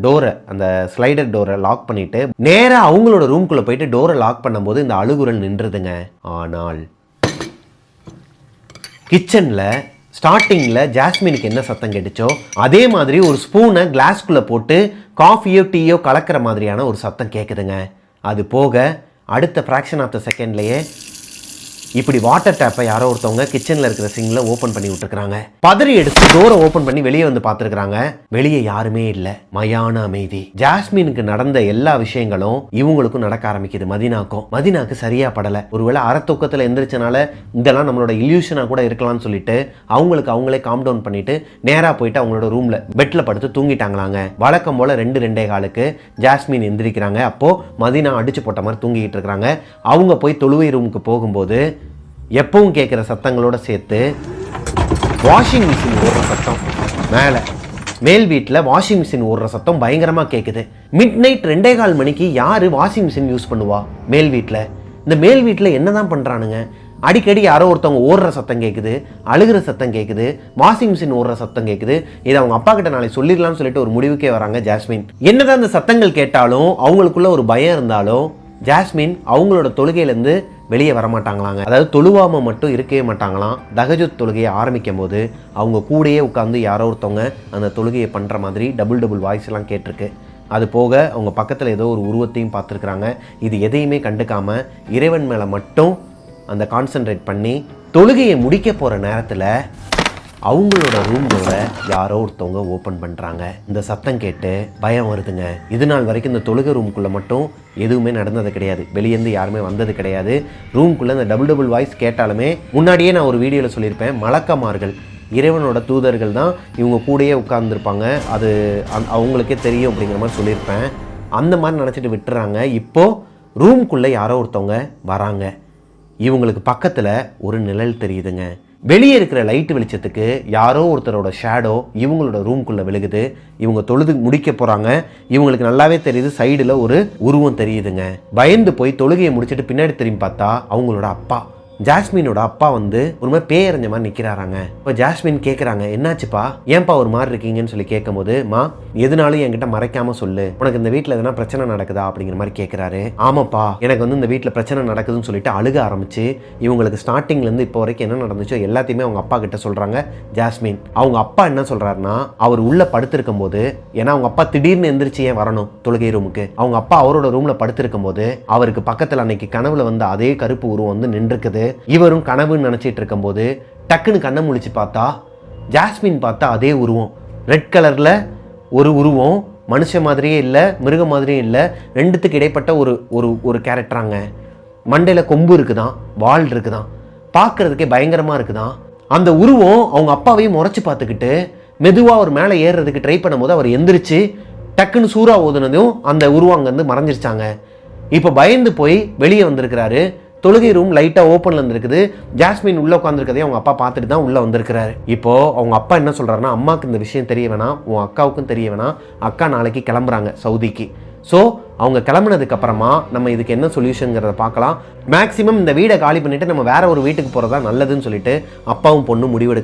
டோரை, அந்த ஸ்லைடர் டோரை லாக் பண்ணிவிட்டு நேராக அவங்களோட ரூம்குள்ளே போயிட்டு டோரை லாக் பண்ணும்போது இந்த அழுகுரல் நின்றுதுங்க. ஆனால் கிச்சனில் ஸ்டார்டிங்கில் ஜாஸ்மினுக்கு என்ன சத்தம் கேட்டுச்சோ அதே மாதிரி ஒரு ஸ்பூனை கிளாஸ்குள்ளே போட்டு காஃபியோ டீயோ கலக்கிற மாதிரியான ஒரு சத்தம் கேட்குதுங்க. அது போக அடுத்த ஃப்ராக்ஷன் ஆஃப் த செகண்ட்லேயே இப்படி வாட்டர் டேப்பை யாரோ ஒருத்தவங்க கிச்சனில் இருக்கிற சிங்கில் ஓப்பன் பண்ணி விட்டுருக்காங்க. பதறி எடுத்து டோரை ஓப்பன் பண்ணி வெளியே வந்து பார்த்துருக்காங்க. வெளியே யாருமே இல்லை, மயான அமைதி. ஜாஸ்மினுக்கு நடந்த எல்லா விஷயங்களும் இவங்களுக்கும் நடக்க ஆரம்பிக்குது. மதினாக்கு சரியா படலை. ஒருவேளை அறத்தூக்கத்தில் எந்திரிச்சனால இதெல்லாம் நம்மளோட இல்யூஷனாக கூட இருக்கலாம்னு சொல்லிட்டு அவங்களுக்கு அவங்களே காம் டவுன் பண்ணிட்டு நேராக போயிட்டு அவங்களோட ரூம்ல பெட்ல படுத்து தூங்கிட்டாங்களாங்க. வழக்கம் போல 2-2:15 ஜாஸ்மின் எந்திரிக்கிறாங்க. அப்போ மதினா அடிச்சு போட்ட மாதிரி தூங்கிட்டு இருக்கிறாங்க. அவங்க போய் தொழுவை ரூமுக்கு போகும்போது எப்பவும் கேட்குற சத்தங்களோட சேர்த்து வாஷிங் மிஷின் ஓடுற சத்தம், மேல் வீட்டில் வாஷிங் மிஷின் ஓடுற சத்தம் பயங்கரமாக கேட்குது. மிட் நைட் 2:15 மணிக்கு யார் வாஷிங் மிஷின் யூஸ் பண்ணுவா மேல் வீட்டில்? இந்த மேல் வீட்டில் என்ன தான் பண்ணுறானுங்க? அடிக்கடி யாரோ ஒருத்தவங்க ஓடுற சத்தம் கேட்குது, அழுகிற சத்தம் கேட்குது, வாஷிங் மிஷின் ஓடுற சத்தம் கேட்குது. இதை அவங்க அப்பா கிட்ட நாளைக்கு சொல்லிடலாம்னு சொல்லிட்டு ஒரு முடிவுக்கே வராங்க ஜாஸ்மின். என்னதான் அந்த சத்தங்கள் கேட்டாலும் அவங்களுக்குள்ள ஒரு பயம் இருந்தாலும் ஜாஸ்மின் அவங்களோட தொழுகையிலேருந்து வெளியே வரமாட்டாங்களாங்க. அதாவது தொழுவாமல் மட்டும் இருக்கவே மாட்டாங்களாம். தஹஜுத் தொழுகையை ஆரம்பிக்கும் போது அவங்க கூடயே உட்காந்து யாரோ ஒருத்தவங்க அந்த தொழுகையை பண்ணுற மாதிரி டபுள் வாய்ஸ் எல்லாம் கேட்டிருக்கு. அது போக அவங்க பக்கத்தில் ஏதோ ஒரு உருவத்தையும் பார்த்துருக்குறாங்க. இது எதையுமே கண்டுக்காமல் இறைவன் மேலே மட்டும் அந்த கான்சென்ட்ரேட் பண்ணி தொழுகையை முடிக்க போகிற நேரத்தில் அவங்களோட ரூம் டோரை யாரோ ஒருத்தவங்க ஓப்பன் பண்ணுறாங்க. இந்த சத்தம் கேட்டு பயம் வருதுங்க. இது நாள் வரைக்கும் இந்த தொழுகை ரூம்குள்ளே மட்டும் எதுவுமே நடந்தது கிடையாது, வெளியேருந்து யாருமே வந்தது கிடையாது. ரூம்குள்ளே இந்த டபுள் வாய்ஸ் கேட்டாலுமே முன்னாடியே நான் ஒரு வீடியோவில் சொல்லியிருப்பேன், மலக்கமார்கள் இறைவனோட தூதர்கள் தான் இவங்க கூடயே உட்கார்ந்துருப்பாங்க, அது அவங்களுக்கே தெரியும் அப்படிங்கிற மாதிரி சொல்லியிருப்பேன். அந்த மாதிரி நினச்சிட்டு விட்டுறாங்க. இப்போது ரூம்குள்ளே யாரோ ஒருத்தவங்க வராங்க. இவங்களுக்கு பக்கத்தில் ஒரு நிழல் தெரியுதுங்க. வெளியே இருக்கிற லைட்டு வெளிச்சத்துக்கு யாரோ ஒருத்தரோட ஷேடோ இவங்களோட ரூம்குள்ளே விழுகுது. இவங்க தொழுது முடிக்க போகிறாங்க. இவங்களுக்கு நல்லாவே தெரியுது சைடில் ஒரு உருவம் தெரியுதுங்க. பயந்து போய் தொழுகையை முடிச்சுட்டு பின்னாடி திரும்பி பார்த்தா அவங்களோட அப்பா ஜாஸ்மினோட அப்பா வந்து ஒரு மாதிரி பேயறிஞ்ச மாதிரி நிக்கிறாராங்க. இப்போ ஜாஸ்மின் கேட்குறாங்க, என்னாச்சுப்பா, ஏன்பா ஒரு மாதிரி இருக்கீங்கன்னு சொல்லி கேட்கும்போது, மா எதுனாலும் என்கிட்ட மறைக்காம சொல்லு, உனக்கு இந்த வீட்டில் எதனா பிரச்சனை நடக்குதா அப்படிங்கிற மாதிரி கேட்குறாரு. ஆமாப்பா, எனக்கு வந்து இந்த வீட்டில் பிரச்சனை நடக்குதுன்னு சொல்லிட்டு அழுக ஆரம்பிச்சு இவங்களுக்கு ஸ்டார்டிங்லேருந்து இப்போ வரைக்கும் என்ன நடந்துச்சோ எல்லாத்தையுமே அவங்க அப்பா கிட்ட சொல்கிறாங்க ஜாஸ்மின். அவங்க அப்பா என்ன சொல்கிறாருன்னா, அவர் உள்ள படுத்திருக்கும் போது, ஏன்னா அவங்க அப்பா திடீர்னு எந்திரிச்சு ஏன் வரணும் தொழுகை ரூமுக்கு, அவங்க அப்பா அவரோட ரூமில் படுத்திருக்கும் போது அவருக்கு பக்கத்தில் அன்னைக்கு கனவுல வந்து அதே கருப்பு உருவம் வந்து நின்றுக்குது. இவரும் கனவுன்னு நினச்சிட்டு இருக்கும்போது டக்குன்னு கண்ணை முழிச்சு பார்த்தா ஜாஸ்மின் பார்த்தா அதே உருவம், ரெட் கலரில் ஒரு உருவம், மனுஷ மாதிரியே இல்லை மிருகம் மாதிரியும் இல்லை, ரெண்டுத்துக்கு இடைப்பட்ட ஒரு ஒரு ஒரு கேரக்டராங்க. மண்டையில் கொம்பு இருக்குதான், வால் இருக்குதான், பார்க்கறதுக்கே பயங்கரமாக இருக்குதான். அந்த உருவம் அவங்க அப்பாவையும் முறைச்சி பார்த்துக்கிட்டு மெதுவாக அவர் மேலே ஏறுறதுக்கு ட்ரை பண்ணும்போது அவர் எந்திரிச்சு டக்குன்னு சூறா ஓதுனதும் அந்த உருவம் அங்கேருந்து மறைஞ்சிருச்சாங்க. இப்போ பயந்து போய் வெளியே வந்திருக்கிறாரு. தொழுகை ரூம் லைட்டாக ஓப்பனில் இருந்திருக்குது. ஜாஸ்மின் உள்ளே உட்காந்துருக்கதையும் அவங்க அப்பா பார்த்துட்டு தான் உள்ளே வந்திருக்கிறாரு. இப்போது அவங்க அப்பா என்ன சொல்கிறாருன்னா, அம்மாவுக்கு இந்த விஷயம் தெரிய வேணாம், உன் அக்காவுக்கும் தெரிய வேணாம், அக்கா நாளைக்கு கிளம்புறாங்க சவுதிக்கு. ஸோ அவங்க கிளம்புனதுக்கப்புறமா நம்ம இதுக்கு என்ன சொல்யூஷனுங்கிறத பார்க்கலாம். மேக்ஸிமம் இந்த வீடை காலி பண்ணிவிட்டு நம்ம வேற ஒரு வீட்டுக்கு போகிறதா நல்லதுன்னு சொல்லிட்டு அப்பாவும் பொண்ணும் முடிவெடுக்க